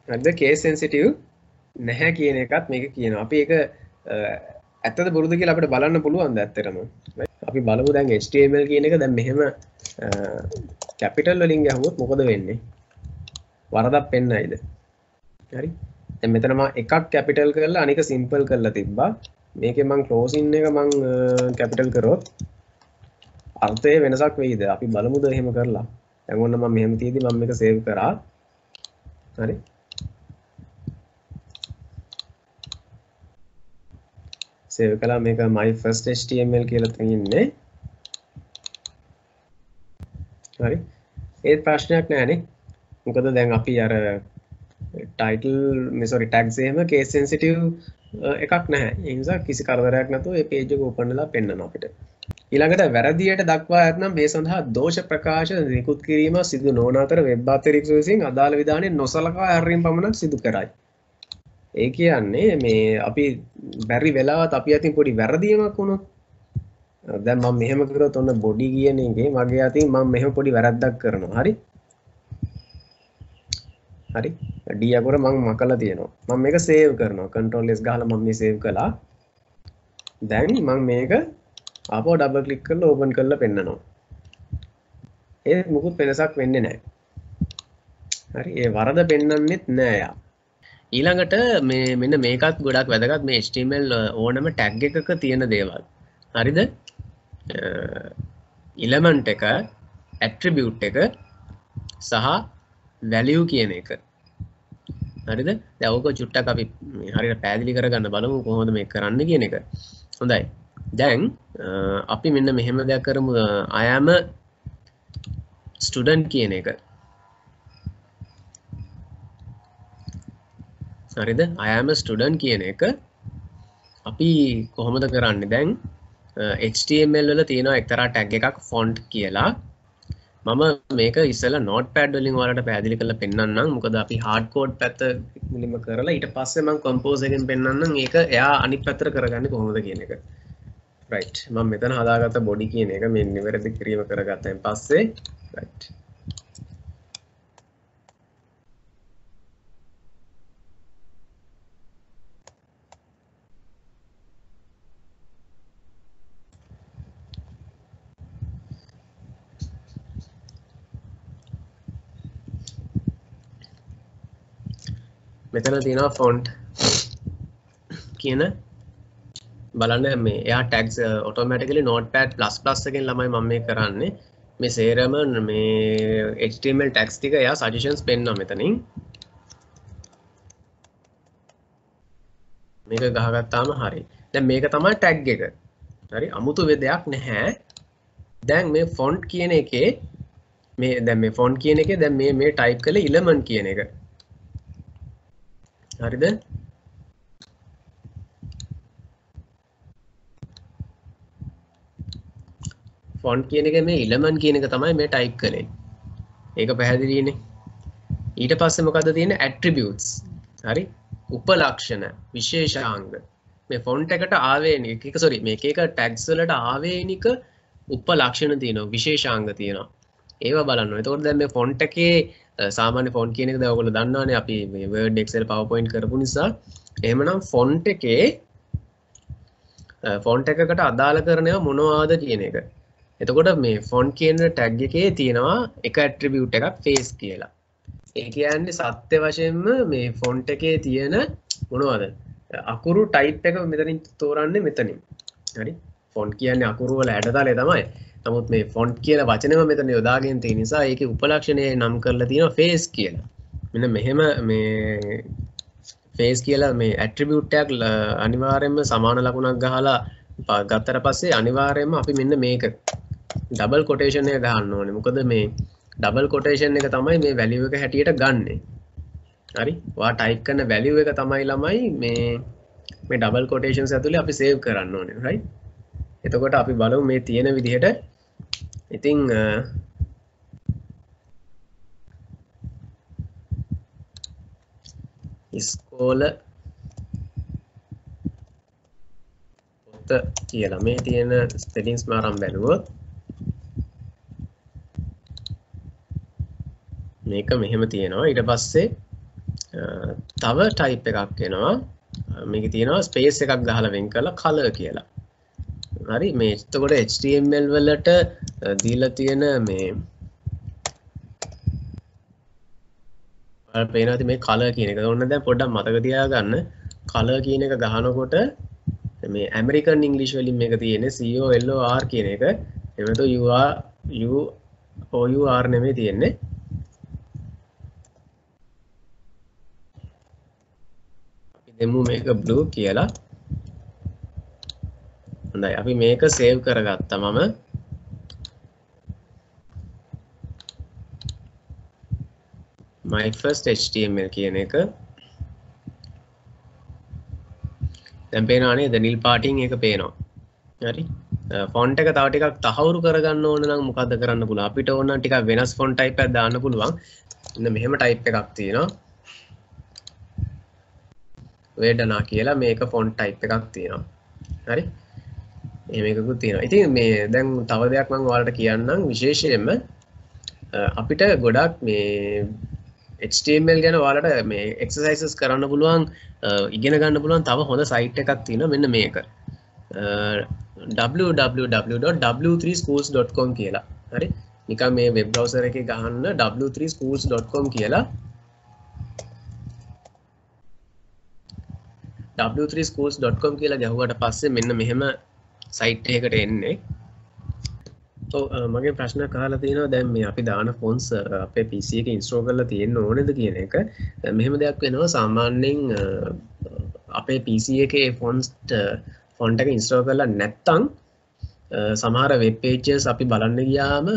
හරිද? case sensitive නැහැ කියන එකත් මේක කියනවා. අපි ඒක ඇත්තද බොරුද කියලා අපිට බලන්න පුළුවන් ද ඇත්තටම. අපි බලමු දැන් HTML කියන එක දැන් මෙහෙම capital වලින් ගහුවොත් මොකද වෙන්නේ? වරදක් වෙන්නයිද? හරි. දැන් මෙතන මම එකක් capital කරලා අනික simple කරලා තිබ්බා. මේකේ මම closing එක මම capital කරොත් අර්ථයේ වෙනසක් වෙයිද? අපි බලමුද එහෙම කරලා. දැන් ඔන්න මම මෙහෙම තියදී මම මේක save කරා. හරි. save කළා මේක my first html කියලා තියෙන්නේ. හරි. ඒ ප්‍රශ්නයක් නෑනේ. මොකද දැන් අපි අර title tags එහෙම case sensitive එකක් නැහැ. ඒ නිසා කිසි කරදරයක් නැතුව මේ page එක open වෙලා පෙන්නනවා අපිට. ඊළඟට වැරදියට දක්වා ඇතනම් මේ සඳහා දෝෂ ප්‍රකාශ නිකුත් කිරීම සිදු නොවන අතර වෙබ් ආර්කිටෙක්චර් විසින් අදාළ විධානයේ නොසලකා හැරීම පමණක් සිදු කරයි. ඒ කියන්නේ මේ අපි බැරි වෙලාවත් අපි අතින් පොඩි වැරදීමක් වුණොත් දැන් මම මෙහෙම කරොත් ඔන්න බොඩි කියන එකේ මගේ අතින් මම මෙහෙම පොඩි වැරද්දක් කරනවා. හරි. හරි. D අකුර මම මකලා තියෙනවා. මම මේක සේව් කරනවා. Control S ගහලා මම මේ සේව් කළා. දැන් මම මේක ආපහු ඩබල් ක්ලික් කරලා ඕපන් කරලා පෙන්නනවා. ඒ මොකුත් වෙනසක් වෙන්නේ නැහැ. හරි. ඒ වරද පෙන්වන්නෙත් නෑ යා. ඊළඟට මෙන්න මේකත් ගොඩක් වැදගත් මේ HTML ඕනම tag එකක තියෙන දේවල්. හරිද? element එක, attribute එක සහ value කියන එක. හරිද? දැන් ඕක චුට්ටක් අපි හරියට පැහැදිලි කරගන්න බලමු කොහොමද මේක කරන්න කියන එක. හොඳයි. දැන් අපි මෙන්න මෙහෙම දෙයක් කරමු. I am a student කියන එක. හරිද? I am a student කියන එක අපි කොහොමද කරන්නේ? දැන් HTML වල තියෙනවා එක්තරා tag එකක් font කියලා. මම මේක ඉස්සෙල්ලා notepad වලින් ඔයාලට පැහැදිලි කරලා පෙන්නන්නම්. මොකද අපි hard code පැත්ත මුලින්ම කරලා ඊට පස්සේ මම compose එකෙන් පෙන්නන්නම් ඒක එයා අනිත් පැත්තට කරගන්නේ කොහොමද කියන එක. right. මම මෙතන හදාගත්ත body කියන එක මේ නිවැරදි කිරීම කරගත්තයින් පස්සේ right. මෙතන තියෙනවා font කියන බලන්න මේ එයා tags automatically notepad++ එකෙන් ළමයි මම මේ කරන්නේ මේ සේරම මේ HTML tags ටික එයා suggestions පෙන්නනවා මෙතනින් මේක ගහගත්තාම හරි දැන් මේක තමයි tag එක හරි අමුතු දෙයක් නැහැ දැන් මේ font කියන එකේ මේ දැන් මේ font කියන එකේ දැන් මේ type කළේ element කියන එක හරිද font කියන එක මේ element කියන එක තමයි මේ type කළේ ඒක පැහැදිලිනේ ඊට පස්සේ මොකද්ද තියෙන්නේ attributes හරි උපලක්ෂණ විශේෂාංග මේ font එකට ආවේනික මේක එක tags වලට ආවේනික උපලක්ෂණ තියෙනවා විශේෂාංග තියෙනවා ඒවා බලන්න ඕනේ එතකොට දැන් මේ font එකේ සාමාන්‍ය font කියන එක දැන් ඔයගොල්ලෝ දන්නවනේ අපි මේ Word Excel PowerPoint කරපු නිසා එහෙමනම් font එකේ font එකකට අදාළ කරනවා මොනවාද කියන එක එතකොට මේ font කියන tag එකේ තියෙනවා එක attribute එකක් face කියලා ඒ කියන්නේ සත්‍ය වශයෙන්ම මේ ෆොන්ට් එකේ තියෙන මොනවද අකුරු ටයිප් එක මෙතනින් තෝරන්නේ මෙතනින්. හරි. ෆොන්ට් කියන්නේ අකුරු වල හැඩතලය තමයි. නමුත් මේ ෆොන්ට් කියන වචනේම මෙතන යොදාගෙන තියෙන නිසා ඒකේ උපලක්ෂණය නම් කරලා තියෙනවා ෆේස් කියලා. මෙන්න මෙහෙම මේ ෆේස් කියලා මේ ඇට්‍රිබියුට් එකක් අනිවාර්යයෙන්ම සමාන ලකුණක් ගහලා ගත්තට පස්සේ අනිවාර්යයෙන්ම අපි මෙන්න මේක ඩබල් කොටේෂන් එක ගන්න ඕනේ. මොකද මේ ඩබල් කොටේෂන් එක තමයි මේ වැලියු එක හැටියට ගන්නෙ. හරි. ඔයා ටයිප් කරන වැලියු එක තමයි ළමයි මේ ඩබල් කොටේෂන්ස් ඇතුලේ අපි සේව් කරන්න ඕනේ. රයිට්. එතකොට අපි බලමු මේ තියෙන විදිහට. ඉතින් ඉස්කෝල පොත කියලා මේ තියෙන ස්පෙලිංස් මාරම් බැලුවොත් මේක මෙහෙම තියෙනවා. ඊට පස්සේ තව ටයිප් එකක් එනවා. මේකේ තියෙනවා ස්පේස් එකක් ගහලා වෙන් කරලා කලර් කියලා. හරි. මේ එතකොට HTML වලට දීලා තියෙන මේ ඔයාලා පේනවා මේ කලර් කියන එක. ඕන්න දැන් පොඩ්ඩක් මතක තියාගන්න. කලර් කියන එක ගහනකොට මේ ඇමරිකන් ඉංග්‍රීසි වලින් මේක තියෙන්නේ COLOR කියන එක. එහෙම නැත්නම් UR නෙමෙයි තියෙන්නේ. දෙමු මේක blue කියලා. හොඳයි අපි මේක සේව් කරගත්තා මම. my first HTML කියන එක. දැන් පේනවා නේද නිල් පාටින් ඒක පේනවා. හරි. ෆොන්ට් එක තව ටිකක් තහවුරු කරගන්න ඕන නම් මොකද්ද කරන්න පුළුවන්? අපිට ඕන නම් ටිකක් වෙනස් ෆොන්ට් ටයිප් එකක් දාන්න පුළුවන්. මෙන්න මෙහෙම ටයිප් එකක් තියෙනවා. වේඩනා කියලා මේක ෆොන්ට් ටයිප් එකක් තියෙනවා. හරි. එහෙම එකකුත් තියෙනවා. ඉතින් මේ දැන් තව දෙයක් මම ඔයාලට කියන්නම් විශේෂයෙන්ම අපිට ගොඩක් මේ HTML ගැන ඔයාලට මේ exercises කරන්න පුළුවන් ඉගෙන ගන්න පුළුවන් තව හොඳ site එකක් තියෙනවා මෙන්න මේක. www.w3schools.com කියලා. හරි. නිකන් මේ web browser එකේ ගහන්න w3schools.com කියලා. w3schools.com කියලා ගැහුවට පස්සේ මෙන්න මෙහෙම සයිට් එකකට එන්නේ. ඔව් මගේ ප්‍රශ්නයක් අහලා තියෙනවා දැන් මේ අපි දාන ෆොන්ට්ස් අපේ PC එකේ ඉන්ස්ටෝල් කරලා තියෙන්න ඕනේද කියන එක. මෙහෙම දෙයක් වෙනවා සාමාන්‍යයෙන් අපේ PC එකේ ෆොන්ට් එක ඉන්ස්ටෝල් කරලා නැත්නම් සමහර වෙබ් පේජස් අපි බලන්න ගියාම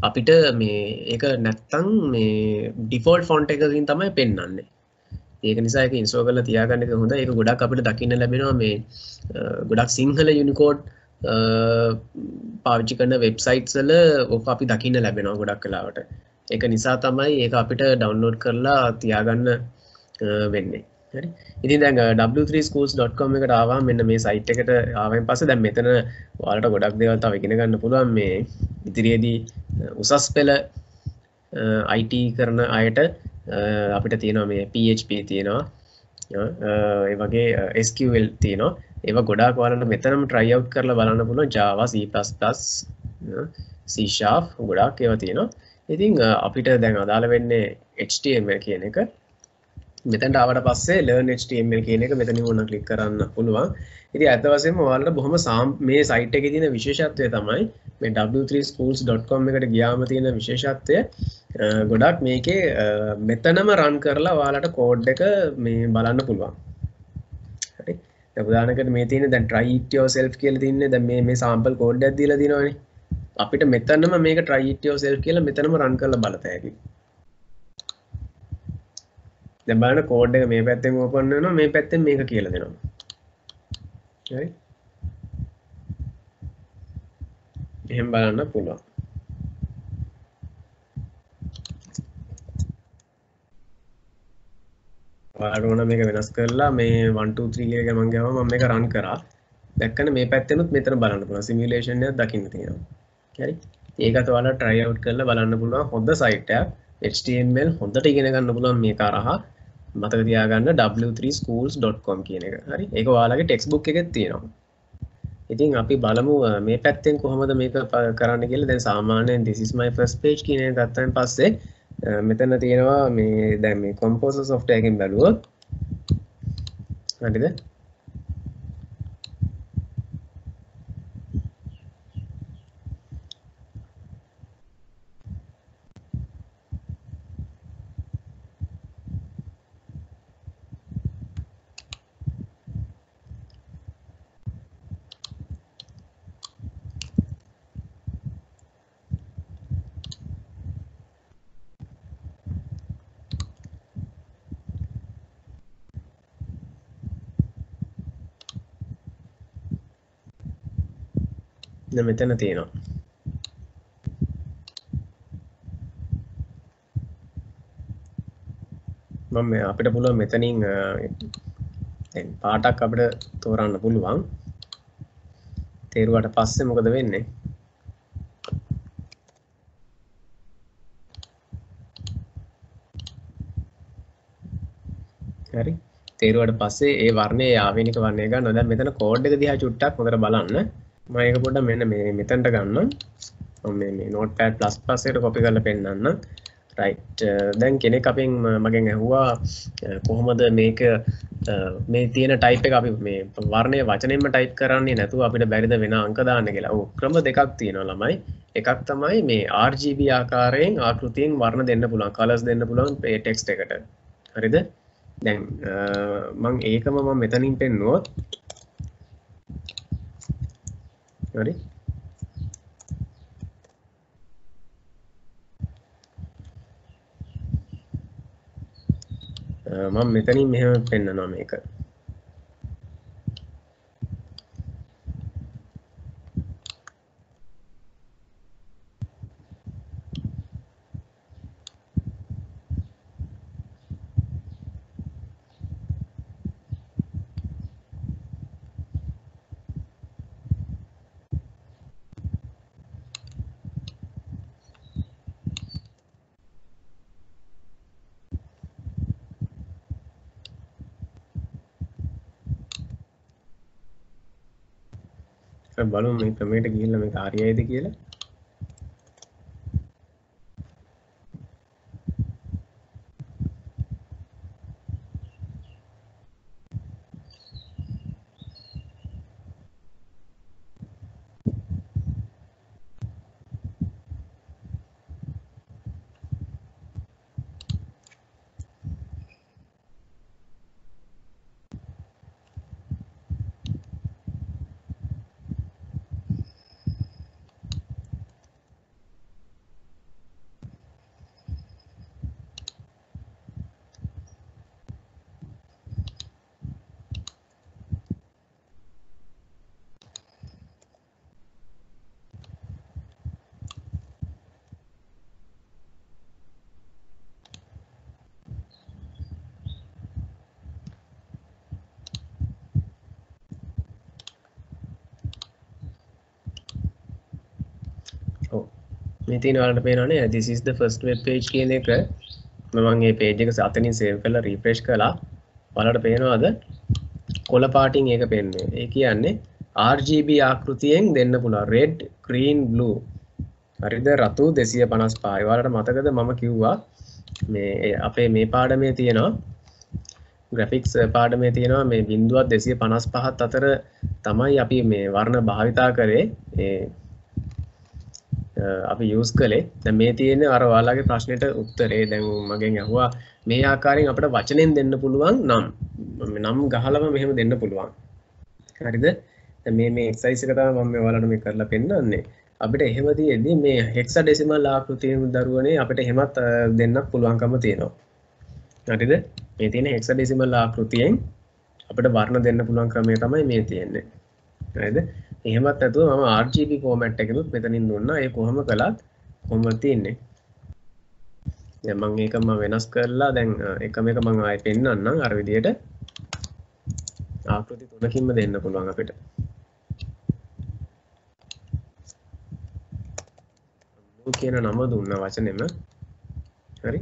අපිට මේ ඒක නැත්නම් මේ ඩිෆෝල්ට් ෆොන්ට් එකකින් තමයි පෙන්වන්නේ. ඒක නිසා ඒක ඉන්ස්ටෝල් කරලා තියාගන්න එක හොඳයි. ඒක ගොඩක් අපිට දකින්න ලැබෙනවා මේ ගොඩක් සිංහල යුනිකෝඩ් පාවිච්චි කරන වෙබ්සයිට්ස් වල ඔක අපි දකින්න ලැබෙනවා ගොඩක් වෙලාවට. ඒක නිසා තමයි ඒක අපිට ඩවුන්ලෝඩ් කරලා තියාගන්න වෙන්නේ. හරි. ඉතින් දැන් w3schools.com එකට ආවම මෙන්න මේ සයිට් එකට ආවෙන් පස්සේ දැන් මෙතන ඔයාලට ගොඩක් දේවල් තව ඉගෙන ගන්න පුළුවන් මේ ඉදිරියේදී උසස් පෙළ IT කරන අයට අපිට තියෙනවා මේ PHP තියෙනවා ඒ වගේ SQL තියෙනවා ඒවා ගොඩාක් ඔයාලට මෙතනම try out කරලා බලන්න පුළුවන් Java C++ C# ගොඩාක් ඒවා තියෙනවා ඉතින් අපිට දැන් අදාළ වෙන්නේ HTML කියන එක මෙතනට ආවට පස්සේ learn HTML කියන එක මෙතනින් ඕන ක්ලික් කරන්න පුළුවන් ඉතින් අද වශයෙන්ම ඔයාලට බොහොම මේ සයිට් එකේ තියෙන විශේෂත්වය තමයි මේ w3schools.com එකට ගියාම තියෙන විශේෂත්වය ගොඩක් මේකේ මෙතනම රන් කරලා ඔයාලට කෝඩ් එක මේ බලන්න පුළුවන්. හරි. දැන් උදාහරණයකට මේ තියෙන දැන් try it yourself කියලා තින්නේ දැන් මේ sample code එකක් දීලා දිනවනේ. අපිට මෙතනම මේක try it yourself කියලා මෙතනම රන් කරලා බලත හැකියි. දැන් බලන්න කෝඩ් එක මේ පැත්තෙන් ඕපන් වෙනවා මේ පැත්තෙන් මේක කියලා දෙනවා. හරි. එහෙම බලන්න පුළුවන්. ඔයාලට ඕන මේක වෙනස් කරලා මේ 1 2 3 කියලා මම ගියාම මම මේක රන් කරා. දැක්කනේ මේ පැත්තෙනුත් මෙතන බලන්න පුළුවන්. සිමියුලේෂන් එකක් දකින්න තියෙනවා. හරි. ඒකත් ඔයාලා try out කරලා බලන්න පුළුවන් හොඳ site එකක්. HTML හොඳට ඉගෙන ගන්න පුළුවන් මේක අරහා. මතක තියාගන්න w3schools.com කියන එක. හරි. ඒක ඔයාලගේ textbook එකෙත් තියෙනවා. ඉතින් අපි බලමු මේ පැත්තෙන් කොහොමද මේක කරන්න කියලා. දැන් සාමාන්‍යයෙන් this is my first page කියන එක ගත්තන් පස්සේ මෙතන තියෙනවා මේ දැන් මේ composer software එකෙන් බැලුවොත් හරිද දැන් මෙතන තියෙනවා මම අපිට පුළුවන් මෙතනින් දැන් පාටක් අපිට තෝරන්න පුළුවන් තේරුවාට පස්සේ මොකද වෙන්නේ හරි තේරුවාට පස්සේ ඒ වර්ණයේ ආවේනික වර්ණය ගන්නවා දැන් මෙතන කෝඩ් එක දිහා චුට්ටක් හොඳට බලන්න මම ඒක පොඩ්ඩක් මෙන්න මේ මෙතනට ගන්නම් මම මේ notepad++ එකට copy කරලා පෙන්නන්නම් right දැන් කෙනෙක් අපෙන් මගෙන් ඇහුවා කොහොමද මේක මේ තියෙන type එක අපි මේ වර්ණයේ වචනෙන්ම type කරන්නේ නැතුව අපිට බැරිද වෙන අංක දාන්න කියලා. ඔව් ක්‍රම දෙකක් තියෙනවා ළමයි. එකක් තමයි මේ RGB ආකාරයෙන් ආකෘතියෙන් වර්ණ දෙන්න පුළුවන් colors දෙන්න පුළුවන් මේ text එකට. හරිද? දැන් මම ඒකම මම මෙතනින් පෙන්නුවොත් හරි මම මෙතනින් මෙහෙම පෙන්නනවා මේක බලමු මේ ක්‍රමයට ගිහිල්ලා මේක හරියයිද කියලා ඔව් මේ තියෙන ඔයාලට පේනවනේ this is the first web page කියන එක මම මේ page එක අතනින් save කරලා refresh කළා ඔයාලට පේනවද කොළ පාටින් ඒක පෙන්වන්නේ ඒ කියන්නේ RGB ආකෘතියෙන් දෙන්න පුළුවන් red green blue හරිද රතු 255 ඔයාලට මතකද මම කිව්වා මේ අපේ මේ පාඩමේ තියෙනවා graphics පාඩමේ තියෙනවා මේ බිඳුවක් 255ත් අතර තමයි අපි මේ වර්ණ භාවිතා කරේ අපි යූස් කළේ දැන් මේ තියෙන්නේ අර ඔයාලගේ ප්‍රශ්නෙට උත්තරේ දැන් මගෙන් අහුවා මේ ආකාරයෙන් අපිට වචනෙන් දෙන්න පුළුවන් නම් ගහලම මෙහෙම දෙන්න පුළුවන් හරිද දැන් මේ එක්සර්සයිස් එක තමයි මම ඔයාලට මේ කරලා පෙන්නන්නේ අපිට එහෙම තියෙද්දි මේ හෙක්සාඩෙසිමල් ආකෘතියෙන් දරුවනේ අපිට එහෙමත් දෙන්නත් පුළුවන්කම තියෙනවා හරිද මේ තියෙන හෙක්සාඩෙසිමල් ආකෘතියෙන් අපිට වර්ණ දෙන්න පුළුවන් ක්‍රමය තමයි මේ තියෙන්නේ හරිද එහෙමත් නැතුව මම RGB ෆෝමැට් එකකුත් මෙතනින් දුන්නා. ඒ කොහොම කළත් කොහොමද තියෙන්නේ? දැන් මම ඒකම වෙනස් කරලා දැන් එකම එක මම ආයෙ පෙන්නන්නම් අර විදියට. ආකෘති තුනකින්ම දෙන්න පුළුවන් අපිට. blue කියන නම දුන්නා වචනෙම. හරි.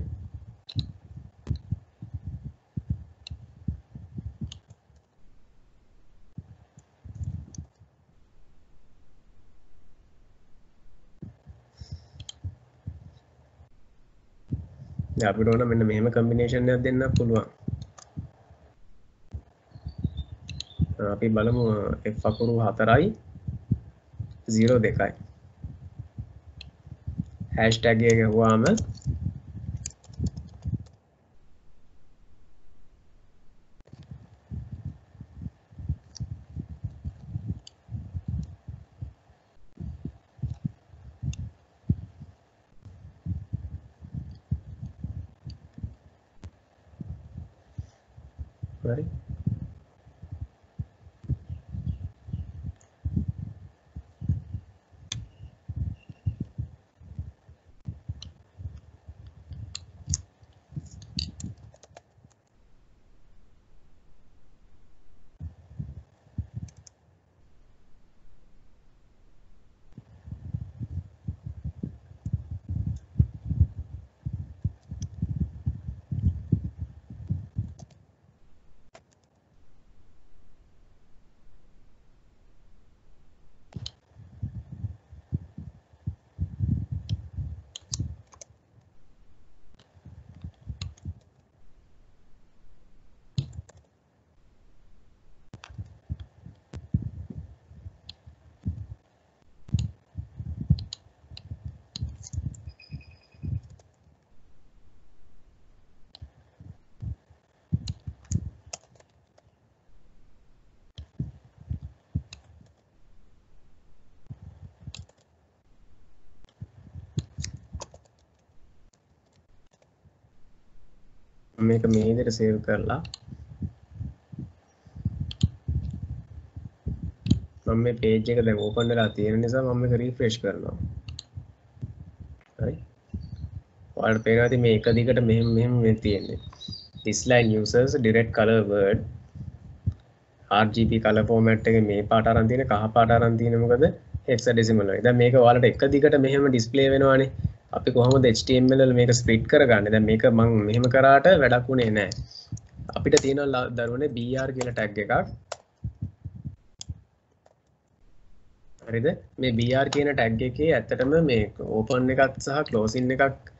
දැන් අපිට ඕන මෙන්න මෙහෙම කම්බිනේෂන් එකක් දෙන්නත් පුළුවන්. අපි බලමු f අකුරු 4යි 0 2යි හැෂ්ටැග් එක ගහුවාම හරි මේක මේ විදිහට සේව් කරලා මම මේ page එක දැන් open වෙලා තියෙන නිසා මම මේක refresh කරනවා. හරි. ඔයාලට පේනවා ඉතින් මේ එක දිගට මෙහෙම මේ තියෙන්නේ. This line uses direct color word RGB color format එකේ මේ පාට අරන් තියෙන කහ පාට අරන් තියෙන මොකද hexadecimal වලින්. දැන් මේක ඔයාලට එක දිගට මෙහෙම display වෙනවානේ. අපි කොහොමද HTML වල මේක split කරගන්නේ? දැන් මේක මම මෙහෙම කරාට වැඩක් උනේ නැහැ. අපිට තියෙනවා දරුවනේ BR කියලා tag එකක්. හරිද? මේ BR කියන tag එකේ ඇත්තටම මේ open එකක් සහ closing එකක්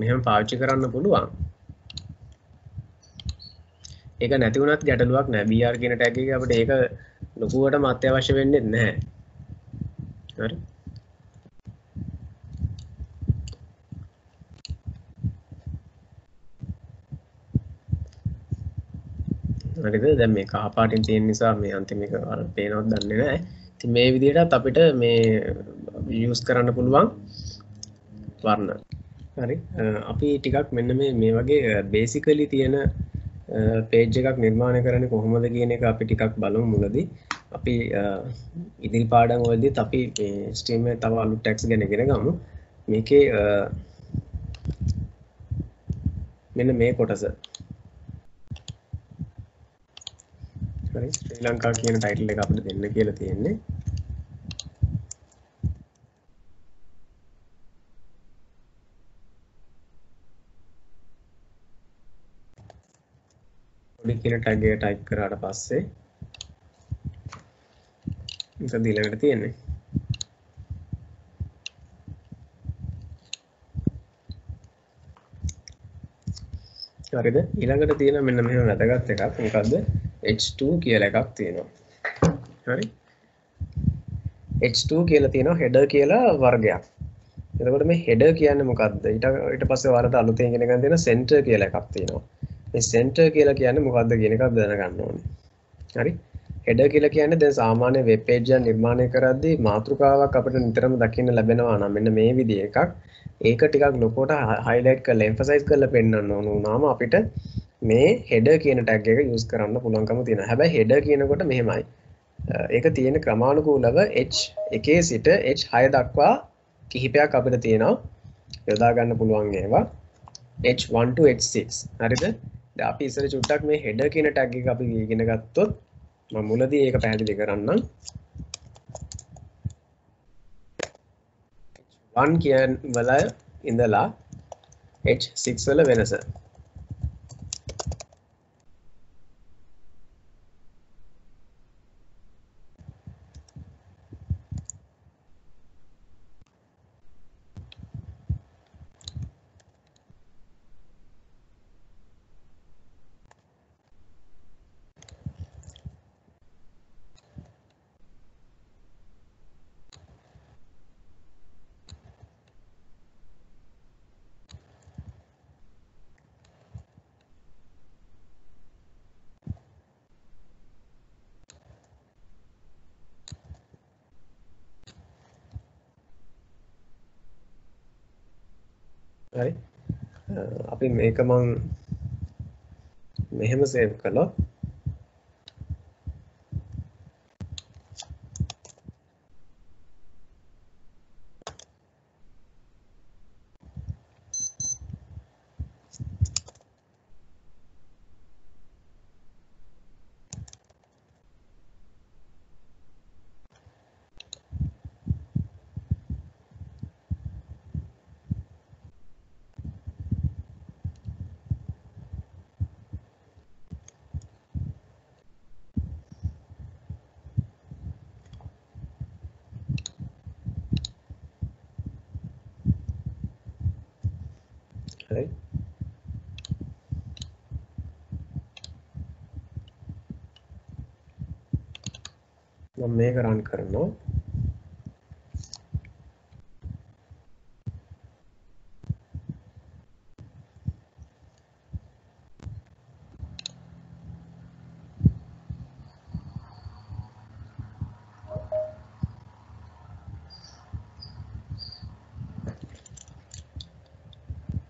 මෙහෙම පාවිච්චි කරන්න පුළුවන්. ඒක නැති වුණත් ගැටලුවක් නැහැ. BR කියන tag එකේ අපිට ඒක ලොකුවටම අත්‍යවශ්‍ය වෙන්නේ නැහැ. හරි. හරිද? දැන් මේ කහ පාටින් තියෙන නිසා මේ අන්තිම එක පේනවද දන්නේ නැහැ. ඉතින් මේ විදිහටත් අපිට මේ යූස් කරන්න පුළුවන් වර්ණ. හරි. අපි ටිකක් මෙන්න මේ වගේ බේසිකලි තියෙන page එකක් නිර්මාණය කරන්නේ කොහොමද කියන එක අපි ටිකක් බලමු මුලදී. අපි ඉදිරි පාඩම් වලදීත් අපි මේ HTML තව අලුත් tags ගැන ඉගෙන ගමු. මේකේ මෙන්න මේ කොටස. හරි. ශ්‍රී ලංකා කියන ටයිටල් එක අපිට දෙන්න කියලා තියෙන්නේ. පොඩි කියන tag එක type කරාට පස්සේ මොකද ඊළඟට තියෙන්නේ? හරිද? ඊළඟට තියෙන මෙන්න මෙහෙම වැදගත් එකක්. මොකද්ද? H2 කියලා එකක් තියෙනවා. හරි? H2 කියලා තියෙනවා header කියලා වර්ගයක්. එතකොට මේ header කියන්නේ මොකද්ද? ඊට පස්සේ ඔයාලට අලුතෙන් ඉගෙන ගන්න තියෙන center කියලා එකක් තියෙනවා. මේ center කියලා කියන්නේ මොකද්ද කියන එක දැනගන්න ඕනේ. හරි? header කියලා කියන්නේ දැන් සාමාන්‍ය web page එක නිර්මාණය කරද්දී මාතෘකාවක් අපිට නිතරම දකින්න ලැබෙනවා නම් මෙන්න මේ විදිහ එකක්. ඒක ටිකක් ලොකුවට highlight කරලා emphasize කරලා පෙන්නන්න ඕන වුණාම අපිට මේ header කියන tag එක use කරන්න පුළුවන්කම තියෙනවා. හැබැයි header කියනකොට මෙහෙමයි. ඒක තියෙන ක්‍රමානුකූලව H1 සිට H6 දක්වා කිහිපයක් අපිට තියෙනවා. යොදා ගන්න පුළුවන් ඒවා. H1 to H6. හරිද? දැන් අපි ඉස්සර චුට්ටක් මේ header කියන tag එක අපි ඉගෙන ගත්තොත් මම මුලදී ඒක පැහැදිලි කරන්නම්. H1 කියන වල ඉඳලා H6 වල වෙනස. හරි අපි මේක මං මෙහෙම සේව් කළොත් හරි මම මේක රන් කරනවා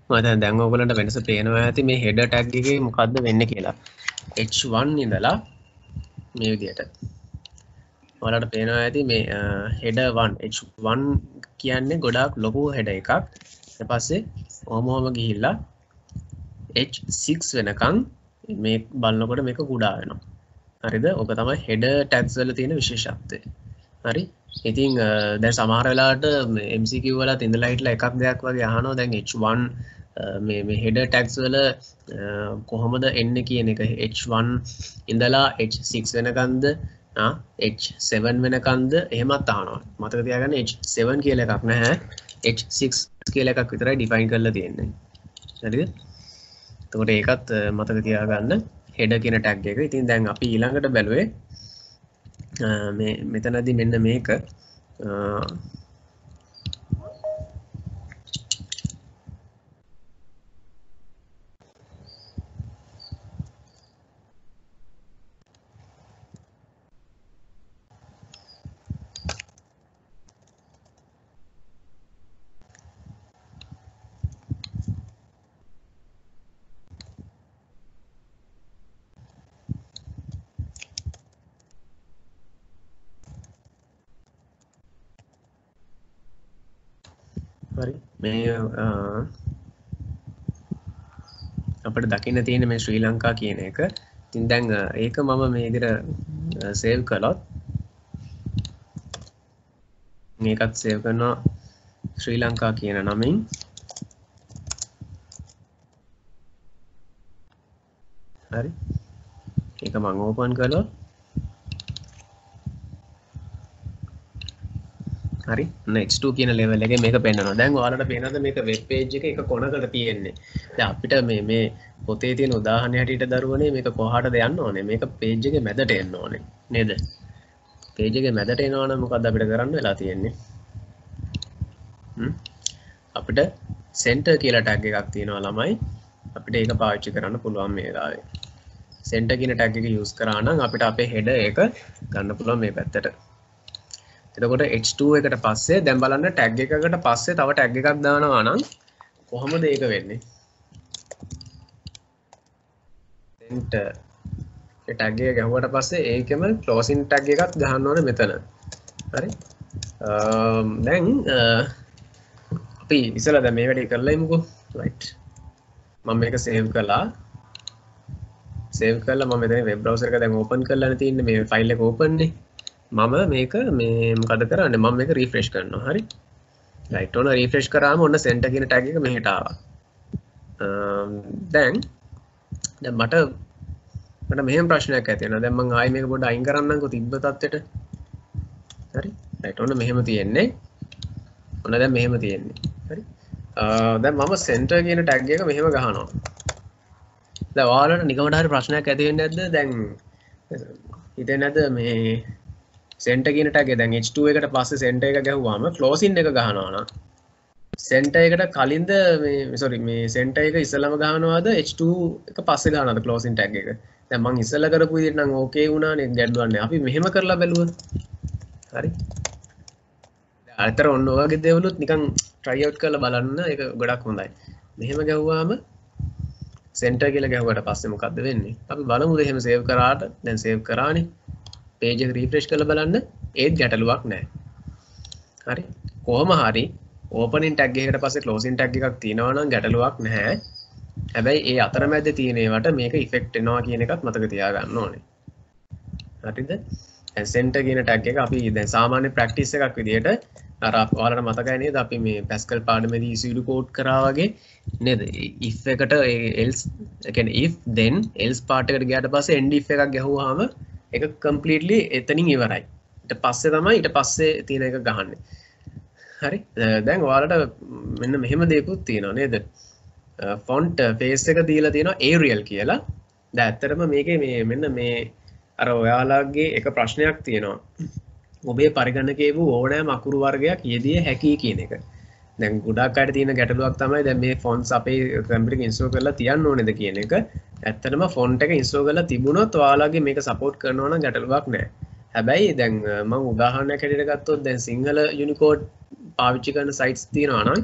මම දැන් ඔයගොල්ලන්ට වෙනස පේනවා ඇති මේ header tag එකේ මොකද්ද වෙන්නේ කියලා h1 ඉඳලා මේ විදිහට ඔයාලට පේනවා ඇති මේ header 1 h1 කියන්නේ ගොඩාක් ලොකු header එකක් ඊට පස්සේ ඔහොම ගිහිල්ලා h6 වෙනකන් මේ බලනකොට මේක කුඩා වෙනවා හරිද ඔක තමයි header tags වල තියෙන විශේෂත්වය හරි ඉතින් දැන් සමහර වෙලාවට MCQ වලත් ඉඳලා හිටලා එකක් දෙයක් වගේ අහනවා දැන් h1 මේ header tags වල කොහොමද එන්නේ කියන එක h1 ඉඳලා h6 වෙනකන්ද h7 වෙනකන්ද එහෙමත් අහනවා මතක තියාගන්න h7 කියලා එකක් නැහැ h6 කියලා එකක් විතරයි ඩිෆයින් කරලා තියෙන්නේ හරිද එතකොට ඒකත් මතක තියාගන්න header කියන tag එක ඉතින් දැන් අපි ඊළඟට බැලුවේ මේ මෙතනදී මෙන්න මේක හරි මේ අපිට දකින්න තියෙන මේ ශ්‍රී ලංකා කියන එක ඉතින් දැන් ඒක මම මේ විදිහට සේව් කළොත් මේකත් සේව් කරනවා ශ්‍රී ලංකා කියන නමින් හරි ඒක මම ඕපන් කළොත් හරි next to කියන level එකේ මේක පෙන්නනවා. දැන් ඔයාලට පේනද මේක web page එක එක කොනකට තියෙන්නේ. දැන් අපිට මේ පොතේ තියෙන උදාහරණය හැටියට දරුවනේ මේක කොහාටද යන්න ඕනේ? මේක page එකේ මැදට එන්න ඕනේ. නේද? page එකේ මැදට එනවා නම් මොකද්ද අපිට කරන්න වෙලා තියෙන්නේ? අපිට center කියලා tag එකක් තියෙනවා ළමයි. අපිට ඒක පාවිච්චි කරන්න පුළුවන් මේ වෙලාවේ. center කියන tag එක use කරා නම් අපිට අපේ header එක ගන්න පුළුවන් මේ පැත්තට. එතකොට h2 එකට පස්සේ දැන් බලන්න tag එකකට පස්සේ තව tag එකක් දානවා නම් කොහොමද ඒක වෙන්නේ? center ඒ tag එක ගහුවට පස්සේ ඒකෙම closing tag එකක් ගහන්න ඕනේ මෙතන. හරි. දැන් අපි ඉස්සෙල්ලා දැන් මේ වැඩේ කරලා ඉමුකෝ. right. මම මේක save කළා. save කළා මම මෙතන web browser එක දැන් open කරලානේ තියෙන්නේ මේ file එක open නේ. මම මේක මේ මොකද කරන්නේ මම මේක රිෆ්‍රෙෂ් කරනවා හරි රයිට් ඔන්න රිෆ්‍රෙෂ් කරාම ඔන්න සෙන්ටර් කියන ටැග් එක මෙහෙට ආවා දැන් මට මෙහෙම ප්‍රශ්නයක් ඇති වෙනවා දැන් මම ආයි මේක පොඩ්ඩක් අයින් කරන්නම්කෝ තිබ්බ තත්ත්වෙට හරි රයිට් ඔන්න මෙහෙම තියෙන්නේ ඔන්න දැන් මෙහෙම තියෙන්නේ හරි දැන් මම සෙන්ටර් කියන ටැග් එක මෙහෙම ගහනවා දැන් ඔයාලට නිකමට හරි ප්‍රශ්නයක් ඇති වෙන්නේ නැද්ද දැන් හිතෙන්නේ නැද්ද මේ center කියන tag එක දැන් h2 එකට පස්සේ center එක ගැහුවාම closing එක ගහනවා නම් center එකට කලින්ද මේ sorry මේ center එක ඉස්සෙල්ලාම ගහනවාද h2 එක පස්සේ ගහනවාද closing tag එක දැන් මම ඉස්සෙල්ලා කරපු විදිහට නම් okay වුණානේ ගැඩුවක් නැහැ අපි මෙහෙම කරලා බැලුවා හරි දැන් අතර ඔන්න ඔයගේ දේවලුත් නිකන් try out කරලා බලන්න ඒක ගොඩක් හොඳයි මෙහෙම ගැහුවාම සෙන්ටර් කියලා ගැහුවට පස්සේ මොකද්ද වෙන්නේ? අපි බලමු එහෙම සේව් කරාට දැන් සේව් කරානේ. page එක refresh කරලා බලන්න ඒත් ගැටලුවක් නැහැ. හරි. කොහොම හරි opening tag එකකට පස්සේ closing tag එකක් තියෙනවා නම් ගැටලුවක් නැහැ. හැබැයි ඒ අතරමැද තියෙන ඒවට මේක ඉෆෙක්ට් වෙනවා කියන එකත් මතක තියාගන්න ඕනේ. හරිද? දැන් center කියන tag එක අපි දැන් සාමාන්‍ය practice එකක් විදිහට අර ඔයාලට මතකයි නේද අපි මේ Pascal පාඩමේදී ECU code කරා වගේ නේද? if එකට else ඒ කියන්නේ if then else part එකට ගියාට පස්සේ end if එකක් ගැහුවාම ඒක completely එතනින් ඉවරයි. ඊට පස්සේ තමයි ඊට පස්සේ තියෙන එක ගහන්නේ. හරි. දැන් ඔයාලට මෙන්න මෙහෙම දෙයක්ත් තියෙනවා නේද? font face එක දීලා තියෙනවා Arial කියලා. දැන් ඇත්තටම මේකේ මේ මෙන්න මේ අර ඔයාලගේ එක ප්‍රශ්නයක් තියෙනවා. ඔබේ පරිගණකයේ වූ ඕනෑම අකුරු වර්ගයක් යෙදිය හැකි කියන එක. දැන් ගොඩක් අයට තියෙන ගැටලුවක් තමයි දැන් මේ fonts අපේ කම්පියුටර් එකේ ඉන්ස්ටෝල් කරලා තියන්න ඕනේද කියන එක. ඇත්තටම font එක ඉන්ස්ටෝල් කරලා තිබුණොත් ඔයාලගේ මේක සපෝට් කරනවා නම් ගැටලුවක් නැහැ. හැබැයි දැන් මම උදාහරණයක් හැටියට ගත්තොත් දැන් සිංහල Unicode පාවිච්චි කරන sites තියෙනවා නම්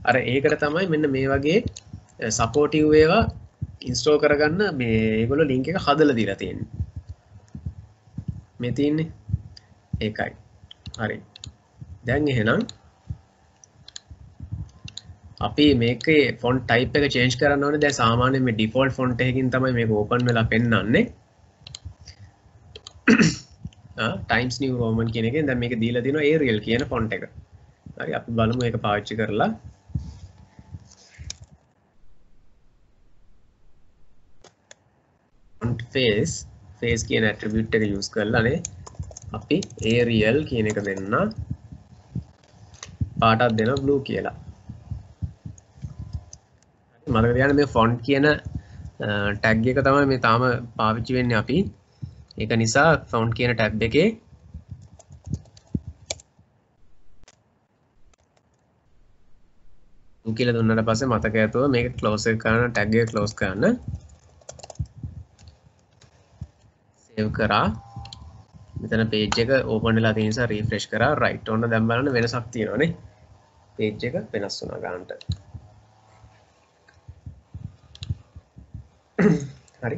අර ඒකට තමයි මෙන්න මේ වගේ සපෝටිව් ඒවා ඉන්ස්ටෝල් කරගන්න මේ ඒගොල්ලෝ link එක හදලා දීලා තියෙන්නේ. මේ තියෙන්නේ ඒකයි. හරි. දැන් එහෙනම් අපි මේකේ font type එක change කරන්න ඕනේ. දැන් සාමාන්‍යයෙන් මේ default font එකකින් තමයි මේක open වෙලා පෙන්නන්නේ. Times New Roman කියන එකෙන් දැන් මේක දීලා තියෙනවා Arial කියන font එක. හරි අපි බලමු ඒක පාවිච්චි කරලා. font face කියන attribute එක use කරලා නේ අපි Arial කියන එක දෙන්න. පාටක් දෙනවා blue කියලා. මතක තියාගන්න මේ font කියන tag එක තමයි මේ තාම පාවිච්චි වෙන්නේ අපි. ඒක නිසා font කියන tab එකේ කියලා දුන්නාට පස්සේ මතක ඇතුව මේක close එක කරන tag එක close කරන්න. save කරා. මෙතන page එක open වෙලා තියෙන නිසා refresh කරා. right ඔන්න දැන් බලන්න වෙනසක් තියෙනවානේ. page එක වෙනස් වුණා ගන්නට. හරි.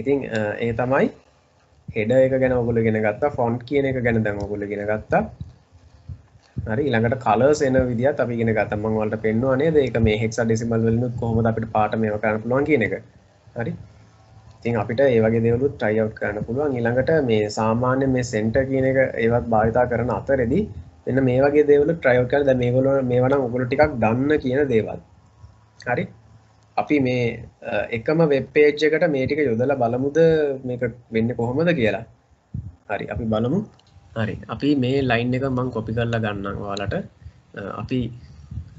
ඉතින් ඒ තමයි header එක ගැන ඔයගොල්ලෝ ඉගෙන ගත්තා. font කියන එක ගැන දැන් ඔයගොල්ලෝ ඉගෙන ගත්තා. හරි ඊළඟට colors එන විදිහත් අපි ඉගෙන ගත්තා. මම ඔයාලට පෙන්නුවා නේද? ඒක මේ hexadecimal වලිනුත් කොහොමද අපිට පාට මේව කරන්න පුළුවන් කියන එක. හරි. ඉතින් අපිට මේ වගේ දේවලුත් try out කරන්න පුළුවන්. ඊළඟට මේ සාමාන්‍ය මේ center කියන එක ඒවත් භාවිතා කරන අතරේදී මෙන්න මේ වගේ දේවලුත් try out කරලා දැන් මේගොල්ලෝ මේවා නම් ඔයගොල්ලෝ ටිකක් දන්න කියන දේවල්. හරි. අපි මේ එකම වෙබ් පේජ් එකට මේ ටික යොදලා බලමුද මේක වෙන්නේ කොහොමද කියලා. හරි අපි බලමු. හරි අපි මේ ලයින් එක මම කොපි කරලා ගන්නම් ඔයාලට. අපි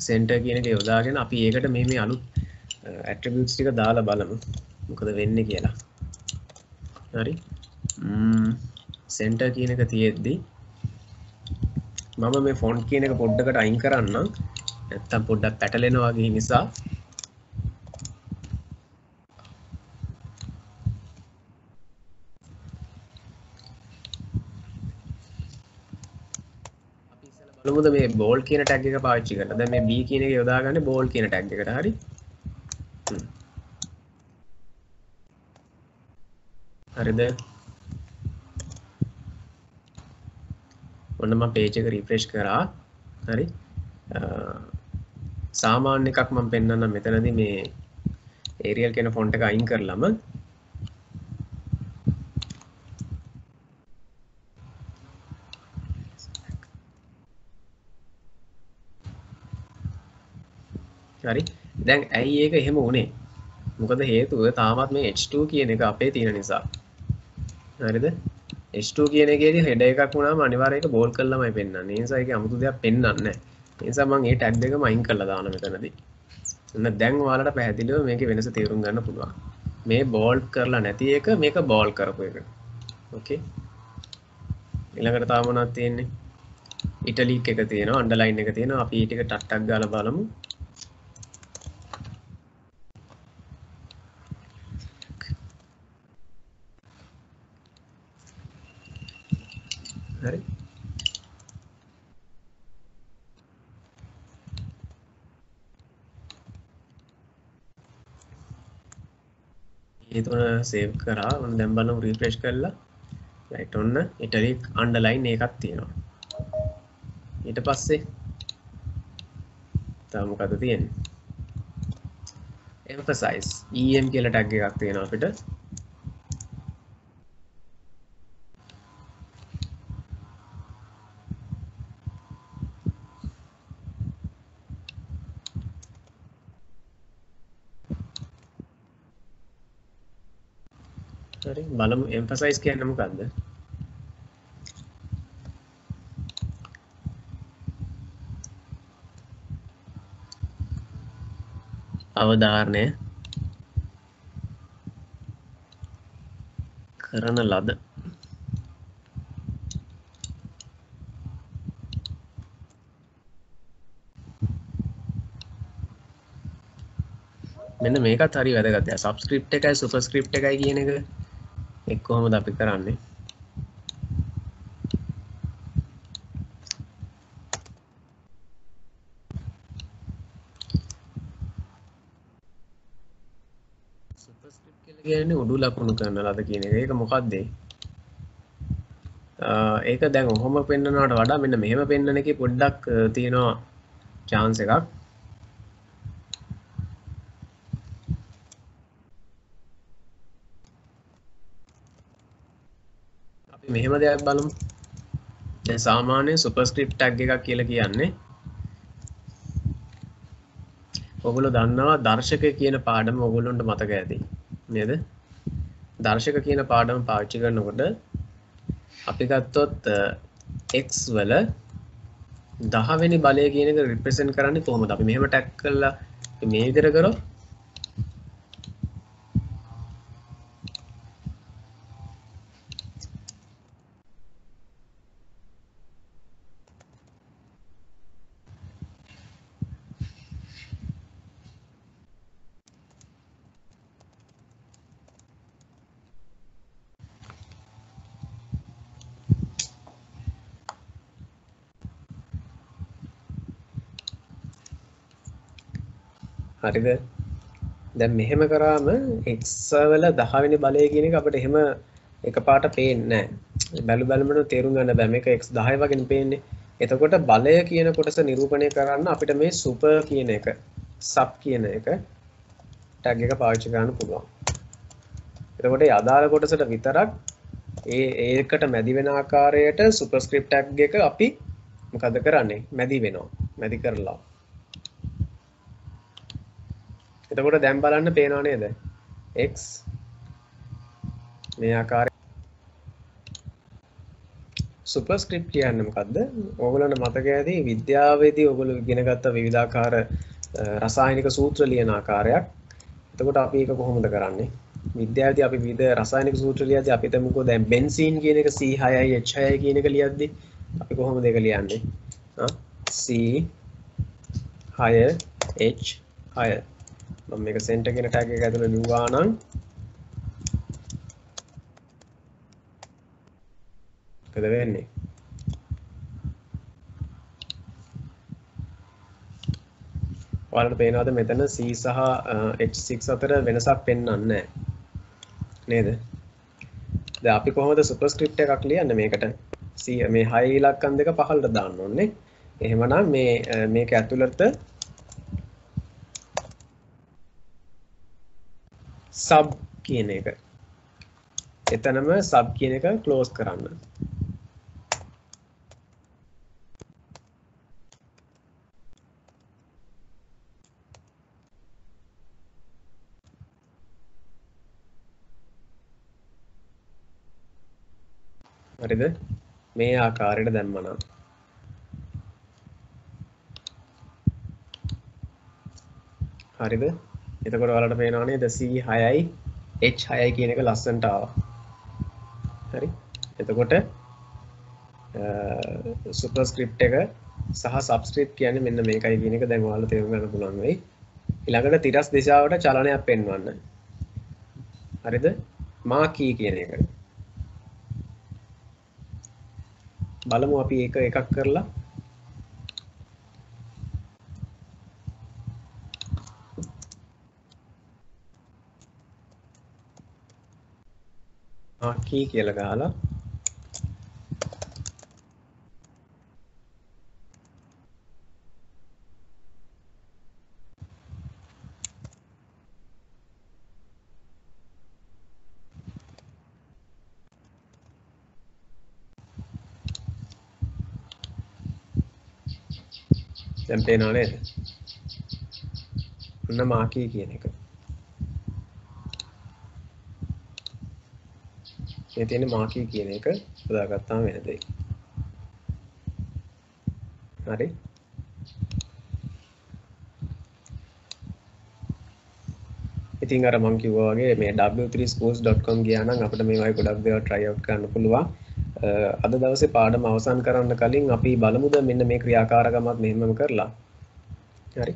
center කියන එක යොදාගෙන අපි ඒකට මේ අලුත් attributes ටික දාලා බලමු. මොකද වෙන්නේ කියලා. හරි. center කියන එක තියෙද්දි මම මේ font කියන එක පොඩ්ඩකට අයින් කරන්නම්. නැත්තම් පොඩ්ඩක් පැටලෙනවා වගේ නිසා බලමුද මේ bold කියන tag එක පාවිච්චි කරලා. දැන් මේ b කියන එක යොදාගන්නේ bold කියන tag එකට. හරි. හරිද? ඔන්න මම page එක refresh කරා. හරි. සාමාන්‍ය එකක් මම පෙන්නන්නම් මෙතනදී මේ Arial කියන font එක අයින් කරලම හරි. දැන් ඇයි ඒක එහෙම වුනේ? මොකද හේතුව තාමත් මේ H2 කියන එක අපේ තියෙන නිසා. හරිද? H2 කියන එකේදී header එකක් වුණාම අනිවාර්යයෙන් ඒක bold කරලාමයි පෙන්නන්නේ. ඒ නිසා ඒකේ 아무තු දෙයක් පෙන්වන්නේ නැහැ. ඒ නිසා මම මේ tag දෙකම අයින් කරලා දානවා මෙතනදී. එන්න දැන් ඔයාලට පැහැදිලිව මේකේ වෙනස තේරුම් ගන්න පුළුවන්. මේ bold කරලා නැති එක මේක bold කරපු එක. ඕකේ. ඊළඟට තව මොනවද තියෙන්නේ? italic එක තියෙනවා, underline එක තියෙනවා. අපි ඊ ටික ටක් ගාලා බලමු. හරි. ඒ තුන සේව් කරා. ඔන්න දැන් බලමු රිෆ්‍රෙෂ් කරලා. රයිට් ඔන්න ඉටලික් අන්ඩර්ලයින් එකක් තියෙනවා. ඊට පස්සේ තව මොකද තියෙන්නේ? emphasize em කියලා ටැග් එකක් තියෙනවා අපිට. හරි බලමු emphasize කියන්නේ මොකක්ද? අවධාරණය කරන ලද මෙන්න මේකත් හරි වැදගත්. සබ්ස්ක්‍රිප්ට් එකයි සුපර්ස්ක්‍රිප්ට් එකයි කියන එක කොහොමද අපි කරන්නේ? සුපර්ස්ක්‍රිප්ට් කියලා කියන්නේ උඩු ලකුණු කරන ලද කියන එක. ඒක මොකක්ද? ඒක දැන් ඔහොම පෙන්නනවට වඩා මෙන්න මෙහෙම පෙන්නන එකේ පොඩ්ඩක් තියෙනවා chance එකක්. අපි මෙහෙම දෙයක් බලමු. දැන් සාමාන්‍ය සුපර්ස්ක්‍රිප්ට් ටැග් එකක් කියලා කියන්නේ ඔයගොල්ලෝ දන්නවා දර්ශක කියන පාඩම ඔයගොල්ලන්ට මතක ඇති නේද? දර්ශක කියන පාඩම පාවිච්චි කරනකොට අපි ගත්තොත් x වල 10 වෙනි බලය කියන එක රිප්‍රසන්ට් කරන්නේ කොහොමද? අපි මෙහෙම ටැග් කරලා මේ විදිහට කරොත් හරිද? දැන් මෙහෙම කරාම x වල 10 වෙනි බලය කියන එක අපිට එහෙම එකපාරට පේන්නේ නැහැ. බැලු බැලමට තේරුම් ගන්න බෑ මේක x 10 වගේනේ පේන්නේ. එතකොට බලය කියන කොටස නිරූපණය කරන්න අපිට මේ සුපර් කියන එක සබ් කියන එක ටැග් එක පාවිච්චි කරන්න පුළුවන්. එතකොට ඒ අදාළ කොටසට විතරක් ඒකට මැදි වෙන ආකාරයට සුපර්ස්ක්‍රිප්ට් ටැග් එක අපි මොකද කරන්නේ? මැදි වෙනවා. මැදි කරලා එතකොට දැන් බලන්න පේනව නේද? x මේ ආකාරය සුපර්ස්ක්‍රිප්ට් කියන්නේ මොකද්ද? ඕගොල්ලන්ට මතක ඇති විද්‍යාවේදී ඕගොල්ලෝ ඉගෙන ගත්ත විවිධාකාර රසායනික සූත්‍ර ලියන ආකාරයක්. එතකොට අපි ඒක කොහොමද කරන්නේ? විද්‍යාවේදී අපි විවිධ රසායනික සූත්‍ර ලියද්දී අපි තමකෝ දැන් බෙන්සීන් කියන එක C6යි H6යි කියන එක ලියද්දී අපි කොහොමද ඒක ලියන්නේ? C6H6 මම මේක සෙන්ටර් කියන ටැග් එක ඇතුළේ ලිව්වා නම් මොකද වෙන්නේ? ඔයාලට පේනවද මෙතන C සහ H6 අතර වෙනසක් පෙන්වන්නේ නැහැ නේද? දැන් අපි කොහොමද සුපර්ස්ක්‍රිප්ට් එකක් ලියන්නේ මේකට? C මේ 6 ඉලක්කම් දෙක පහළට දාන්න ඕනේ. එහෙමනම් මේක ඇතුළත sub කියන එක. එතනම sub කියන එක close කරන්න. හරිද? මේ ආකාරයට දැම්මනම් හරිද? එතකොට ඔයාලට පේනවා නේද C6යි H6යි කියන එක ලස්සනට ආවා. හරි? එතකොට සුපර්ස්ක්‍රිප්ට් එක සහ සබ්ස්ක්‍රිප්ට් කියන්නේ මෙන්න මේකයි කියන එක දැන් ඔයාලට තේරුම් ගන්න පුළුවන් වෙයි. ඊළඟට තිරස් දිශාවට චලනයක් පෙන්වන්න. හරිද? මාකී කියන එක. බලමු අපි ඒක එකක් කරලා marquee කියලා ගහලා දැන් පේනව නේද? ඔන්න marquee කියන එක. මේ තියෙන marquee කියන එක හදාගත්තාම වෙන දෙයක්. හරි. ඉතින් අර මම කිව්වා වගේ මේ w3schools.com ගියා නම් අපිට මේ වගේ ගොඩක් දේවල් try out කරන්න පුළුවන්. අද දවසේ පාඩම අවසන් කරන්න කලින් අපි බලමුද මෙන්න මේ ක්‍රියාකාරකමත් මෙහෙමම කරලා. හරි.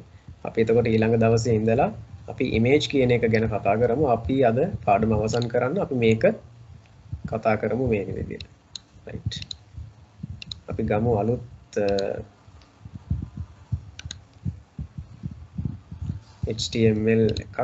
අපි එතකොට ඊළඟ දවසේ ඉඳලා අපි image කියන එක ගැන කතා කරමු. අපි අද පාඩම අවසන් කරන්න අපි මේක කතා කරමු මේ විදිහට. right. අපි ගමු අලුත් HTML එකක්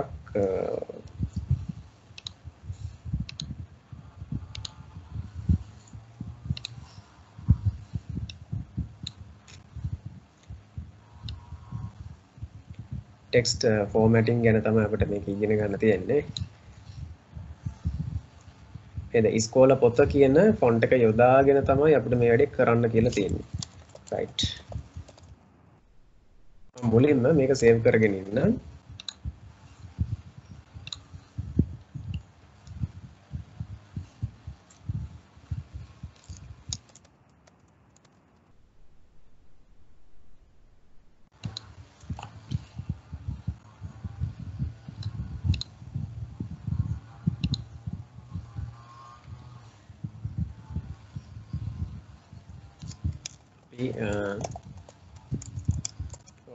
text formatting ගැන තමයි අපිට මේක ඉගෙන ගන්න තියෙන්නේ. එද ඉස්කෝල පොත කියන ෆොන්ට් එක යොදාගෙන තමයි අපිට මේ වැඩේ කරන්න කියලා තියෙන්නේ. right. මුලින්ම මේක සේව් කරගෙන ඉන්න.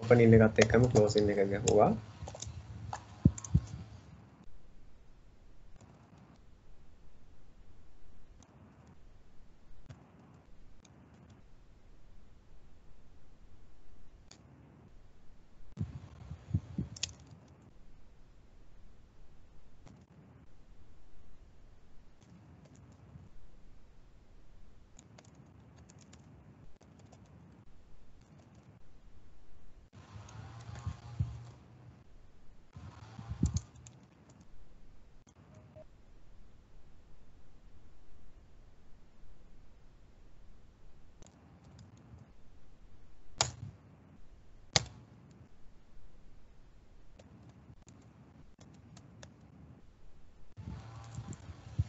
opening එකත් එක්කම closing එක ගහුවා.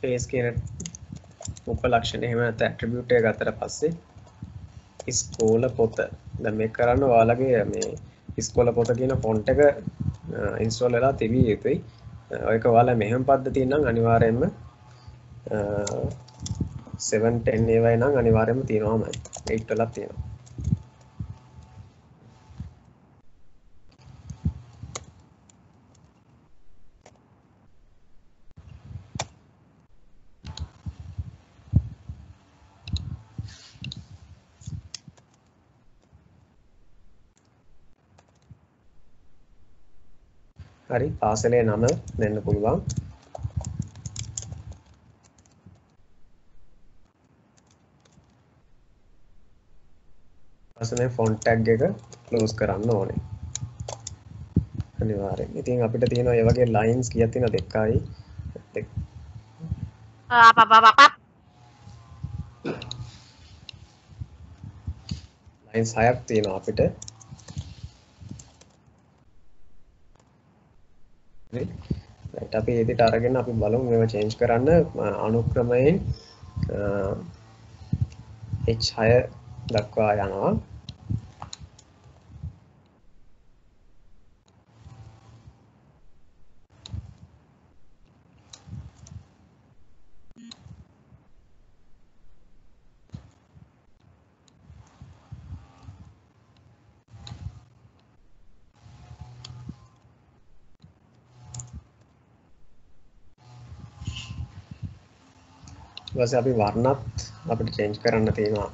face කියන උපලක්ෂණ එහෙම නැත්නම් ඇට්‍රිබියුට් එක ගත්තට පස්සේ ඉස්කෝල පොත දැන් මේක කරන්න ඔයාලගේ මේ ඉස්කෝල පොත කියන ෆොන්ට් එක ඉන්ස්ටෝල් වෙලා තිබිය යුතුයි. ඔයක ඔයාලා මෙහෙම පද්ධතියෙන් නම් අනිවාර්යයෙන්ම 7 10 ඒවයි නම් අනිවාර්යයෙන්ම තියෙනවාමයි. 8 වලක් තියෙනවා. හරි පාසලේ නම දෙන්න පුළුවන්. පාසලේ ෆොන්ට් ටැග් එක ක්ලෝස් කරන්න ඕනේ. අනිවාර්යෙන්. ඉතින් අපිට තියෙනවා මේ වගේ ලයින්ස් කීයක් තියෙනවද? 1යි ලයින්ස් 6ක් තියෙනවා අපිට. right අපි ඒ විදිහට අරගෙන අපි බලමු මේවා change කරන්න අනුක්‍රමයෙන් h6 දක්වා යනවා. ඊට පස්සේ අපි වර්ණත් අපිට change කරන්න තියෙනවා.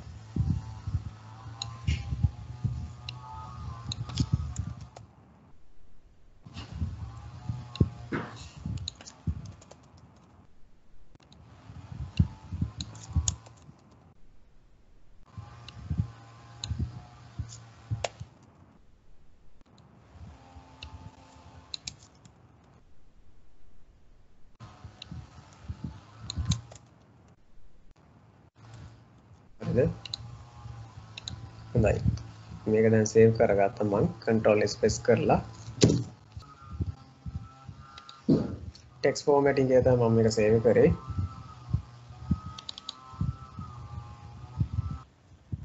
හොඳයි. මේක දැන් සේව් කරගත්තා මම control S press කරලා text formatting එක තමයි මම මේක සේව් කරේ.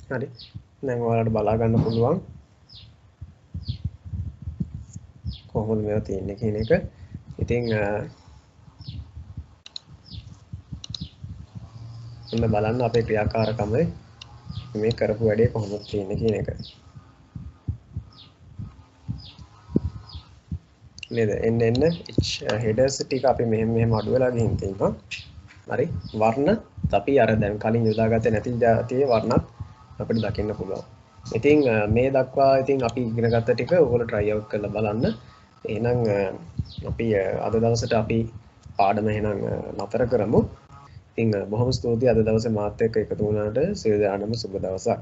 හරි. දැන් ඔයාලට බලා ගන්න පුළුවන් කොහොමද මේවා තියෙන්නේ කියන එක. ඉතින් ඔන්න බලන්න අපේ ක්‍රියාකාරකම මේ කරපු වැඩේ කොහොමද තියෙන්නේ කියන එක. නේද? එන්න headers ටික අපි මෙහෙම අඩු වෙලා ගිහින් තියෙනවා. හරි. වර්ණ අපි අර දැන් කලින් යොදාගත්තේ නැති જાතියේ වර්ණත් අපිට දකින්න පුළුවන්. ඉතින් මේ දක්වා ඉතින් අපි ඉගෙන ගත්ත ටික ඔයගොල්ලෝ try out කරලා බලන්න. එහෙනම් අපි අද දවසට අපි පාඩම එහෙනම් නතර කරමු. ඉතින් බොහොම ස්තුතියි අද දවසේ මාත් එක්ක එකතු වුණාට. සියලු දෙනාටම සුබ දවසක්.